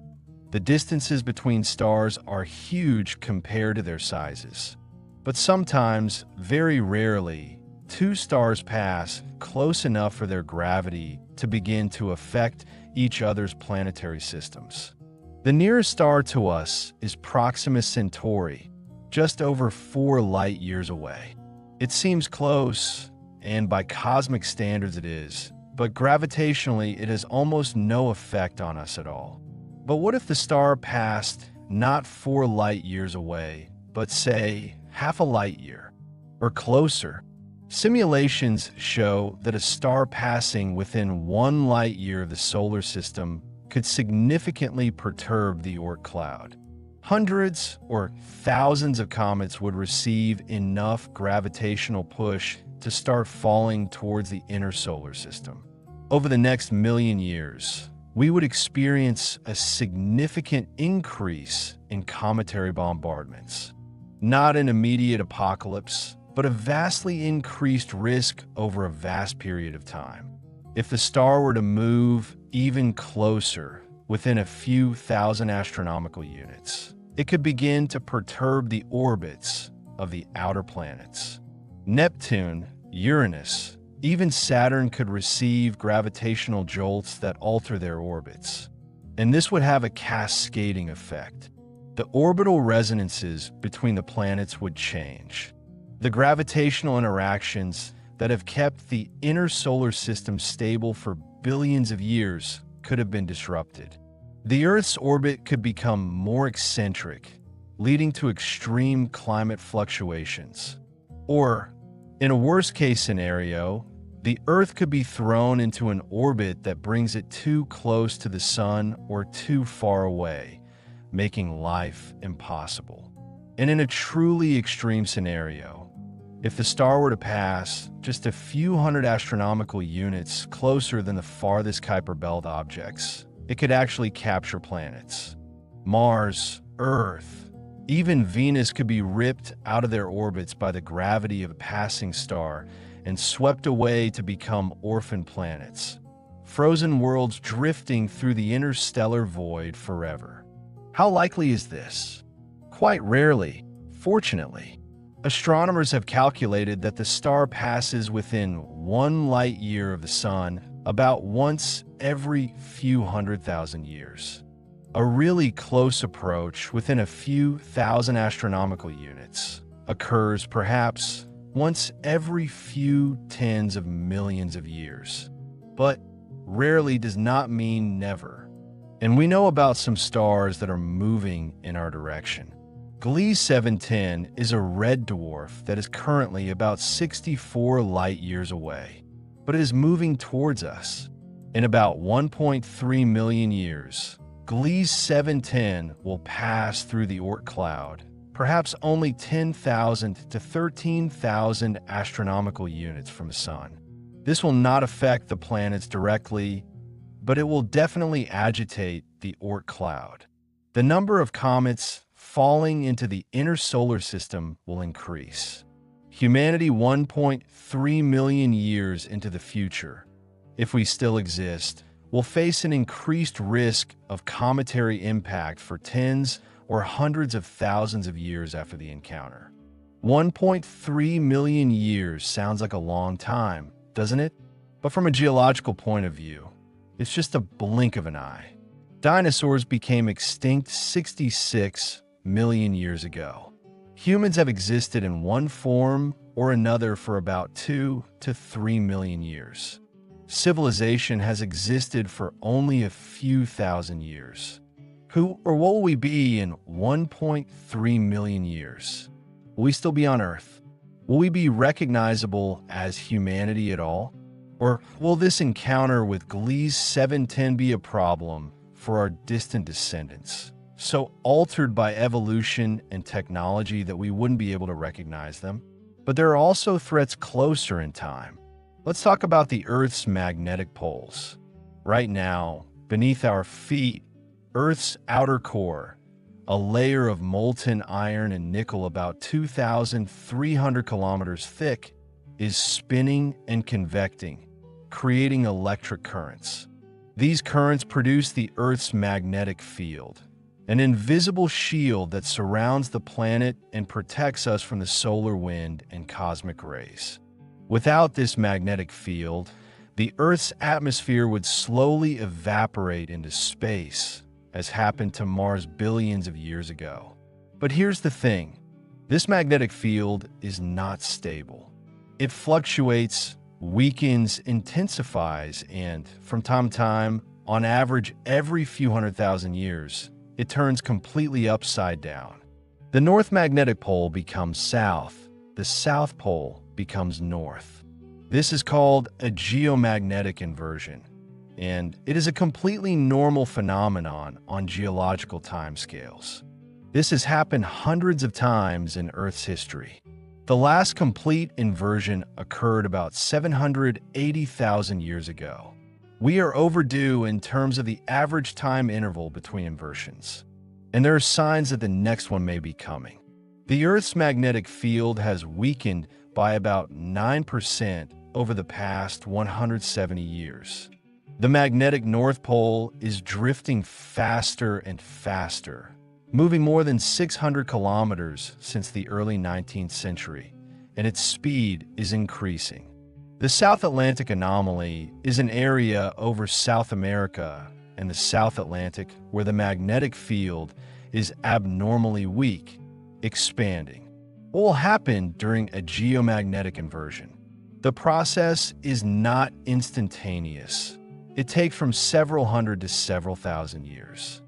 The distances between stars are huge compared to their sizes. But sometimes, very rarely, two stars pass close enough for their gravity to begin to affect each other's planetary systems. The nearest star to us is Proxima Centauri, just over 4 light-years away. It seems close, and by cosmic standards it is, but gravitationally it has almost no effect on us at all. But what if the star passed not 4 light-years away, but say half a light-year, or closer? Simulations show that a star passing within 1 light-year of the solar system could significantly perturb the Oort cloud. Hundreds or thousands of comets would receive enough gravitational push to start falling towards the inner solar system. Over the next million years, we would experience a significant increase in cometary bombardments. Not an immediate apocalypse, but a vastly increased risk over a vast period of time. If the star were to move even closer, within a few thousand astronomical units, it could begin to perturb the orbits of the outer planets. Neptune, Uranus, even Saturn could receive gravitational jolts that alter their orbits. And this would have a cascading effect. The orbital resonances between the planets would change. The gravitational interactions that have kept the inner solar system stable for billions of years could have been disrupted. The Earth's orbit could become more eccentric, leading to extreme climate fluctuations. Or, in a worst-case scenario, the Earth could be thrown into an orbit that brings it too close to the Sun or too far away, making life impossible. And in a truly extreme scenario, if the star were to pass just a few hundred astronomical units closer than the farthest Kuiper Belt objects, it could actually capture planets. Mars, Earth, even Venus could be ripped out of their orbits by the gravity of a passing star and swept away to become orphan planets, frozen worlds drifting through the interstellar void forever. How likely is this? Quite rarely, fortunately. Astronomers have calculated that the star passes within 1 light-year of the Sun about once every few 100,000 years. A really close approach within a few thousand astronomical units occurs perhaps once every few tens of millions of years. But rarely does not mean never. And we know about some stars that are moving in our direction. Gliese 710 is a red dwarf that is currently about 64 light-years away, but it is moving towards us. In about 1.3 million years, Gliese 710 will pass through the Oort cloud, perhaps only 10,000 to 13,000 astronomical units from the Sun. This will not affect the planets directly, but it will definitely agitate the Oort cloud. The number of comets falling into the inner solar system will increase. Humanity 1.3 million years into the future, if we still exist, will face an increased risk of cometary impact for tens or hundreds of thousands of years after the encounter. 1.3 million years sounds like a long time, doesn't it? But from a geological point of view, it's just a blink of an eye. Dinosaurs became extinct 66 million years ago. Humans have existed in one form or another for about 2 to 3 million years. Civilization has existed for only a few thousand years. Who or what will we be in 1.3 million years? Will we still be on Earth? Will we be recognizable as humanity at all? Or will this encounter with Gliese 710 be a problem for our distant descendants, so altered by evolution and technology that we wouldn't be able to recognize them? But there are also threats closer in time. Let's talk about the Earth's magnetic poles. Right now, beneath our feet, Earth's outer core, a layer of molten iron and nickel about 2,300 kilometers thick, is spinning and convecting, creating electric currents. These currents produce the Earth's magnetic field, an invisible shield that surrounds the planet and protects us from the solar wind and cosmic rays. Without this magnetic field, the Earth's atmosphere would slowly evaporate into space, as happened to Mars billions of years ago. But here's the thing: this magnetic field is not stable. It fluctuates, weakens, intensifies, and, from time to time, on average every few 100,000 years, it turns completely upside down. The North Magnetic Pole becomes south, the South Pole becomes north. This is called a geomagnetic inversion, and it is a completely normal phenomenon on geological timescales. This has happened hundreds of times in Earth's history. The last complete inversion occurred about 780,000 years ago. We are overdue in terms of the average time interval between inversions, and there are signs that the next one may be coming. The Earth's magnetic field has weakened by about 9% over the past 170 years. The magnetic North Pole is drifting faster and faster, moving more than 600 kilometers since the early 19th century, and its speed is increasing. The South Atlantic anomaly is an area over South America and the South Atlantic where the magnetic field is abnormally weak, expanding. What will happen during a geomagnetic inversion? The process is not instantaneous. It takes from several hundred to several thousand years.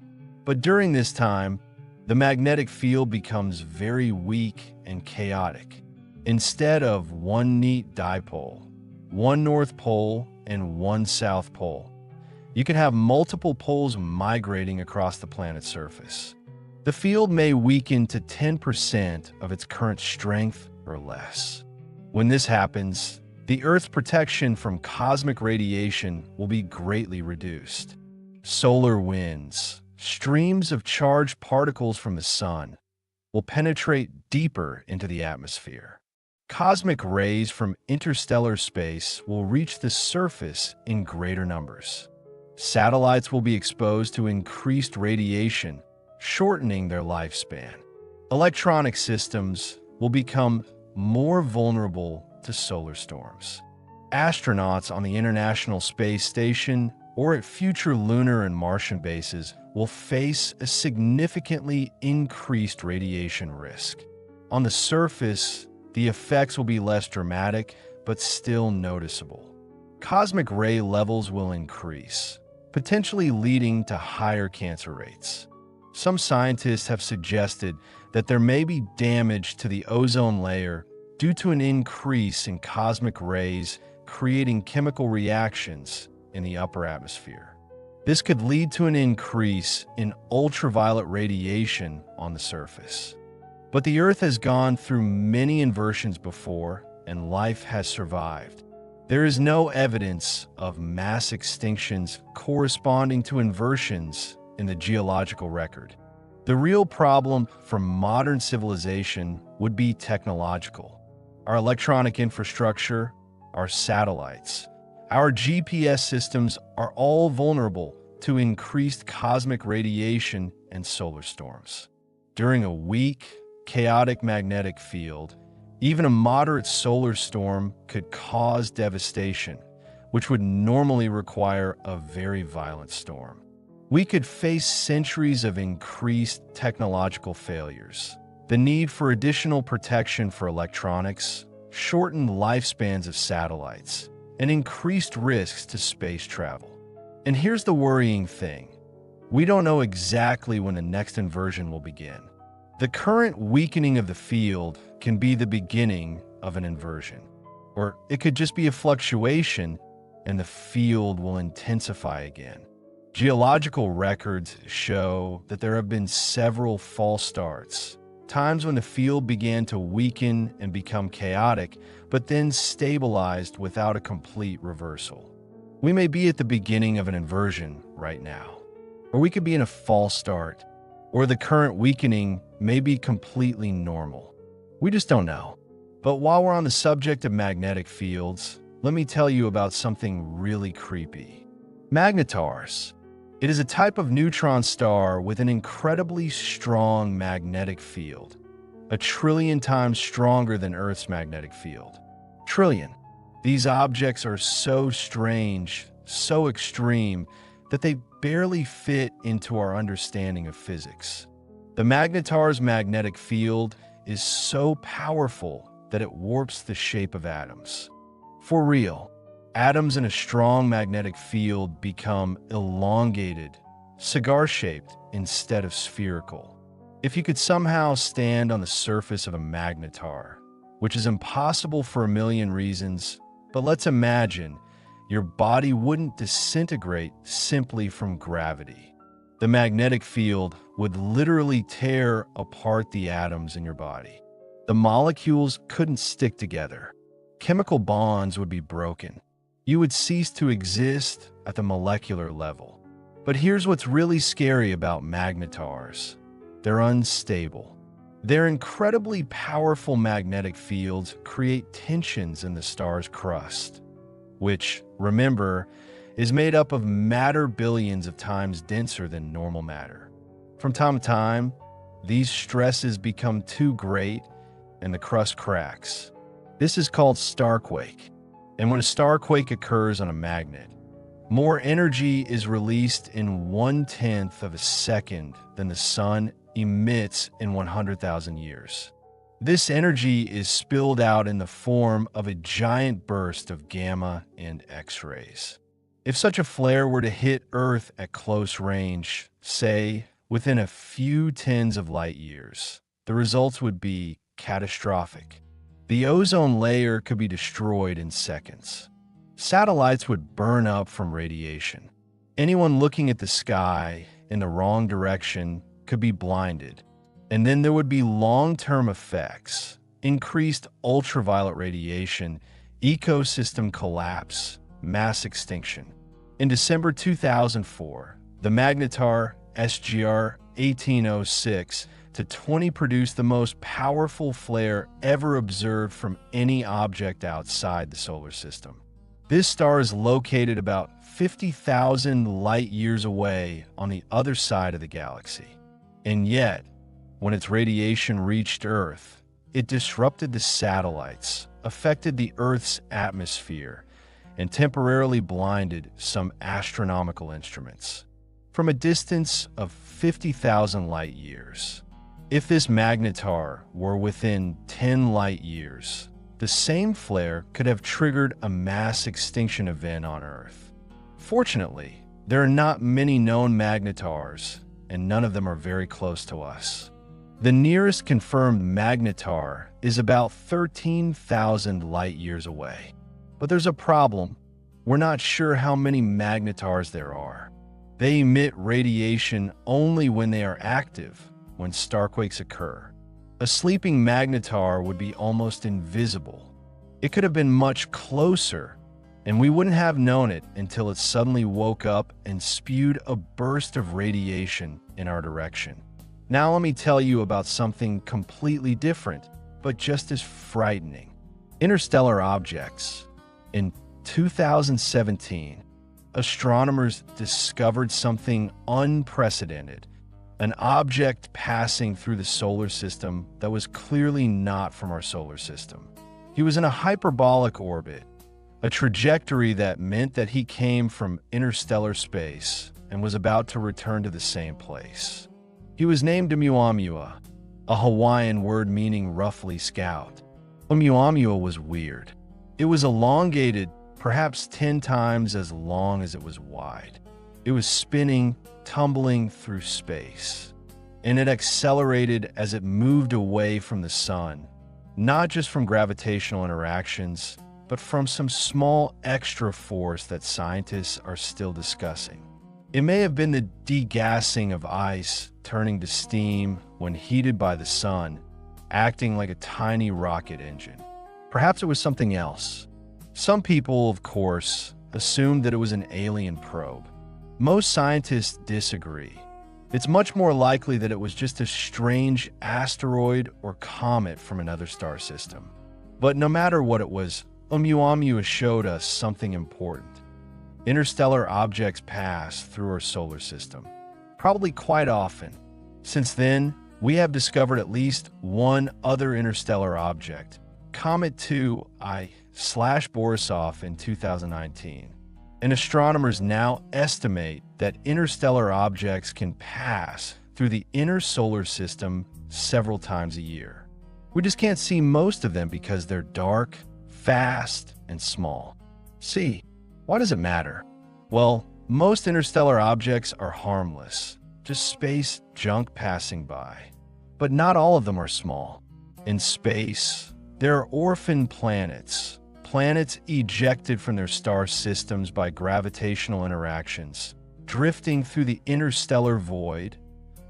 But during this time, the magnetic field becomes very weak and chaotic. Instead of one neat dipole, one North Pole, and one South Pole, you can have multiple poles migrating across the planet's surface. The field may weaken to 10% of its current strength or less. When this happens, the Earth's protection from cosmic radiation will be greatly reduced. Solar winds, streams of charged particles from the sun, will penetrate deeper into the atmosphere. Cosmic rays from interstellar space will reach the surface in greater numbers. Satellites will be exposed to increased radiation, shortening their lifespan. Electronic systems will become more vulnerable to solar storms. Astronauts on the International Space Station or at future lunar and Martian bases will face a significantly increased radiation risk. On the surface, the effects will be less dramatic, but still noticeable. Cosmic ray levels will increase, potentially leading to higher cancer rates. Some scientists have suggested that there may be damage to the ozone layer due to an increase in cosmic rays creating chemical reactions in the upper atmosphere. This could lead to an increase in ultraviolet radiation on the surface. But the Earth has gone through many inversions before, and life has survived. There is no evidence of mass extinctions corresponding to inversions in the geological record. The real problem for modern civilization would be technological. Our electronic infrastructure, our satellites, our GPS systems are all vulnerable to increased cosmic radiation and solar storms. During a weak, chaotic magnetic field, even a moderate solar storm could cause devastation, which would normally require a very violent storm. We could face centuries of increased technological failures, the need for additional protection for electronics, shortened lifespans of satellites, and increased risks to space travel. And here's the worrying thing: we don't know exactly when the next inversion will begin. The current weakening of the field can be the beginning of an inversion, or it could just be a fluctuation and the field will intensify again. Geological records show that there have been several false starts, times when the field began to weaken and become chaotic, but then stabilized without a complete reversal. We may be at the beginning of an inversion right now, or we could be in a false start, or the current weakening may be completely normal. We just don't know. But while we're on the subject of magnetic fields, let me tell you about something really creepy. Magnetars. It is a type of neutron star with an incredibly strong magnetic field, 1,000,000,000,000 times stronger than Earth's magnetic field. Trillion. These objects are so strange, so extreme, that they barely fit into our understanding of physics. The magnetar's magnetic field is so powerful that it warps the shape of atoms. For real, atoms in a strong magnetic field become elongated, cigar-shaped instead of spherical. If you could somehow stand on the surface of a magnetar, which is impossible for a million reasons, but let's imagine your body wouldn't disintegrate simply from gravity. The magnetic field would literally tear apart the atoms in your body. The molecules couldn't stick together. Chemical bonds would be broken. You would cease to exist at the molecular level. But here's what's really scary about magnetars. They're unstable. Their incredibly powerful magnetic fields create tensions in the star's crust, which, remember, is made up of matter billions of times denser than normal matter. From time to time, these stresses become too great and the crust cracks. This is called starquake. And when a starquake occurs on a magnet, more energy is released in 1/10 of a second than the sun emits in 100,000 years. This energy is spilled out in the form of a giant burst of gamma and X-rays. If such a flare were to hit Earth at close range, say within a few tens of light years, the results would be catastrophic. The ozone layer could be destroyed in seconds. Satellites would burn up from radiation. Anyone looking at the sky in the wrong direction could be blinded. And then there would be long-term effects, increased ultraviolet radiation, ecosystem collapse, mass extinction. In December 2004, the magnetar SGR 1806-20 produced the most powerful flare ever observed from any object outside the solar system. This star is located about 50,000 light years away on the other side of the galaxy. And yet, when its radiation reached Earth, it disrupted the satellites, affected the Earth's atmosphere, and temporarily blinded some astronomical instruments. From a distance of 50,000 light years, if this magnetar were within 10 light years, the same flare could have triggered a mass extinction event on Earth. Fortunately, there are not many known magnetars, and none of them are very close to us. The nearest confirmed magnetar is about 13,000 light years away. But there's a problem. We're not sure how many magnetars there are. They emit radiation only when they are active, when starquakes occur. A sleeping magnetar would be almost invisible. It could have been much closer, and we wouldn't have known it until it suddenly woke up and spewed a burst of radiation in our direction. Now let me tell you about something completely different, but just as frightening. Interstellar objects. In 2017, astronomers discovered something unprecedented, an object passing through the solar system that was clearly not from our solar system. He was in a hyperbolic orbit, a trajectory that meant that he came from interstellar space and was about to return to the same place. He was named Oumuamua, a Hawaiian word meaning roughly scout. Oumuamua was weird. It was elongated, perhaps 10 times as long as it was wide. It was spinning, tumbling through space, and it accelerated as it moved away from the sun, not just from gravitational interactions, but from some small extra force that scientists are still discussing. It may have been the degassing of ice turning to steam when heated by the sun, acting like a tiny rocket engine. Perhaps it was something else. Some people, of course, assumed that it was an alien probe. Most scientists disagree. It's much more likely that it was just a strange asteroid or comet from another star system. But no matter what it was, Oumuamua showed us something important. Interstellar objects pass through our solar system, probably quite often. Since then, we have discovered at least one other interstellar object, Comet 2I/Borisov in 2019. And astronomers now estimate that interstellar objects can pass through the inner solar system several times a year. We just can't see most of them because they're dark, fast, and small. See, why does it matter? Well, most interstellar objects are harmless, just space junk passing by. But not all of them are small. In space, there are orphan planets, planets ejected from their star systems by gravitational interactions, drifting through the interstellar void,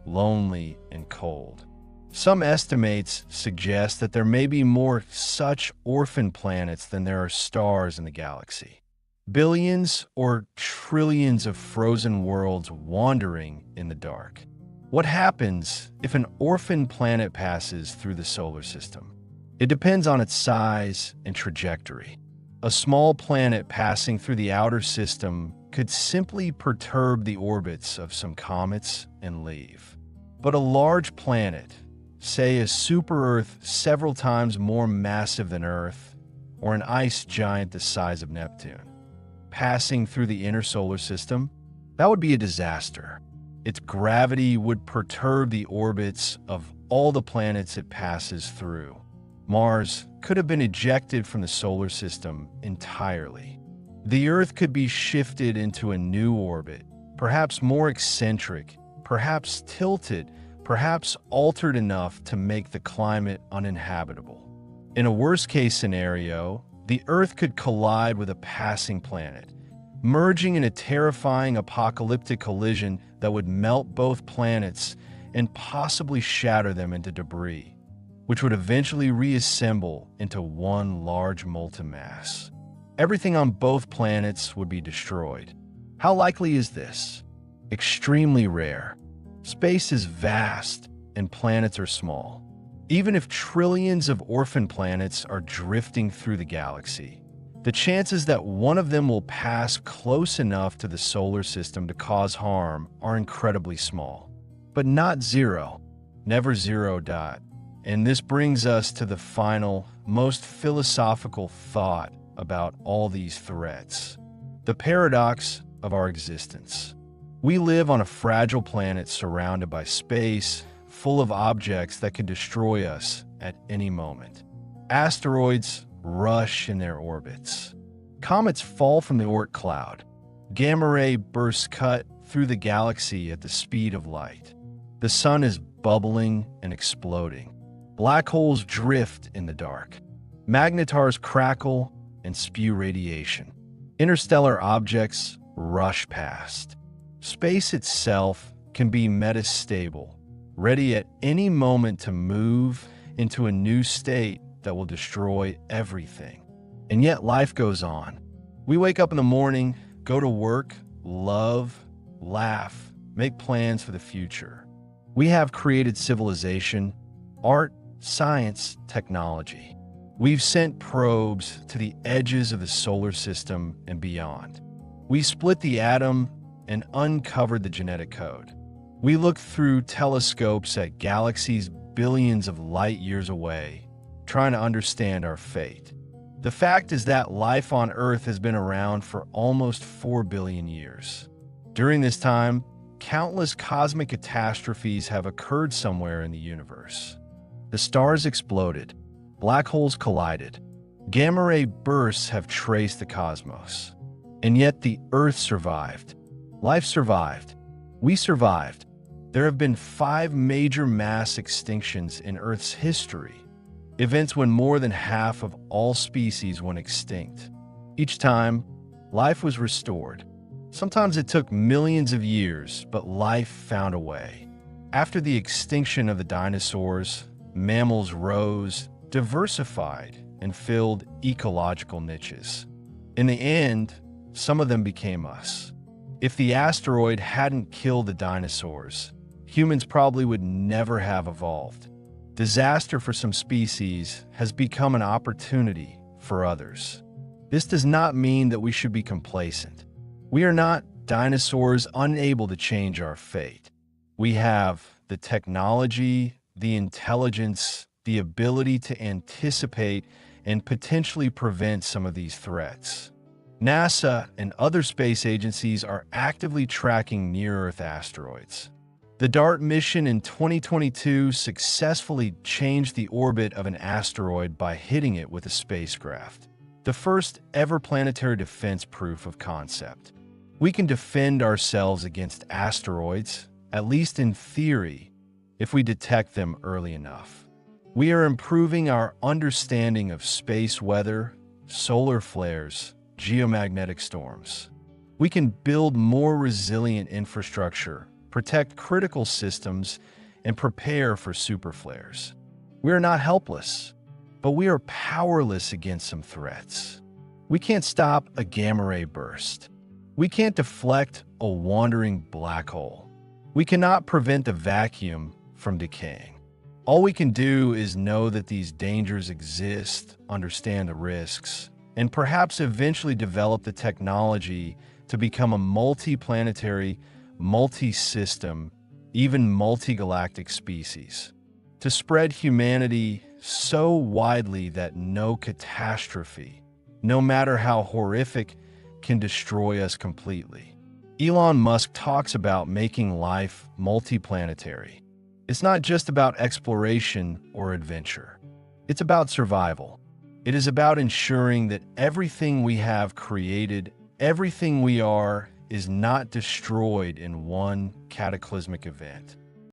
lonely and cold. Some estimates suggest that there may be more such orphan planets than there are stars in the galaxy. Billions or trillions of frozen worlds wandering in the dark. What happens if an orphan planet passes through the solar system? It depends on its size and trajectory. A small planet passing through the outer system could simply perturb the orbits of some comets and leave. But a large planet, say a super-Earth several times more massive than Earth, or an ice giant the size of Neptune, passing through the inner solar system, that would be a disaster. Its gravity would perturb the orbits of all the planets it passes through. Mars could have been ejected from the solar system entirely. The Earth could be shifted into a new orbit, perhaps more eccentric, perhaps tilted, perhaps altered enough to make the climate uninhabitable. In a worst-case scenario, the Earth could collide with a passing planet, merging in a terrifying apocalyptic collision that would melt both planets and possibly shatter them into debris, which would eventually reassemble into one large molten mass. Everything on both planets would be destroyed. How likely is this? Extremely rare. Space is vast and planets are small. Even if trillions of orphan planets are drifting through the galaxy, the chances that one of them will pass close enough to the solar system to cause harm are incredibly small. But not zero. Never zero. And this brings us to the final, most philosophical thought about all these threats. The paradox of our existence. We live on a fragile planet surrounded by space, full of objects that could destroy us at any moment. Asteroids rush in their orbits. Comets fall from the Oort cloud. Gamma ray bursts cut through the galaxy at the speed of light. The sun is bubbling and exploding. Black holes drift in the dark. Magnetars crackle and spew radiation. Interstellar objects rush past. Space itself can be metastable, ready at any moment to move into a new state that will destroy everything. And yet life goes on. We wake up in the morning, go to work, love, laugh, make plans for the future. We have created civilization, art, science, technology. We've sent probes to the edges of the solar system and beyond. We split the atom and uncovered the genetic code. We look through telescopes at galaxies billions of light years away, trying to understand our fate. The fact is that life on Earth has been around for almost 4 billion years. During this time, countless cosmic catastrophes have occurred somewhere in the universe. The stars exploded, black holes collided, gamma ray bursts have traced the cosmos. And yet the Earth survived. Life survived. We survived. There have been 5 major mass extinctions in Earth's history, events when more than half of all species went extinct. Each time, life was restored. Sometimes it took millions of years, but life found a way. After the extinction of the dinosaurs, mammals rose, diversified, and filled ecological niches. In the end, some of them became us. If the asteroid hadn't killed the dinosaurs, humans probably would never have evolved. Disaster for some species has become an opportunity for others. This does not mean that we should be complacent. We are not dinosaurs unable to change our fate. We have the technology, the intelligence, the ability to anticipate and potentially prevent some of these threats. NASA and other space agencies are actively tracking near-Earth asteroids. The DART mission in 2022 successfully changed the orbit of an asteroid by hitting it with a spacecraft, the first ever planetary defense proof of concept. We can defend ourselves against asteroids, at least in theory, if we detect them early enough. We are improving our understanding of space weather, solar flares, geomagnetic storms. We can build more resilient infrastructure, protect critical systems, and prepare for superflares. We are not helpless, but we are powerless against some threats. We can't stop a gamma ray burst. We can't deflect a wandering black hole. We cannot prevent a vacuum from decaying. All we can do is know that these dangers exist, understand the risks, and perhaps eventually develop the technology to become a multi-planetary, multi-system, even multi-galactic species. To spread humanity so widely that no catastrophe, no matter how horrific, can destroy us completely. Elon Musk talks about making life multi-planetary. It's not just about exploration or adventure. It's about survival. It is about ensuring that everything we have created, everything we are, is not destroyed in one cataclysmic event.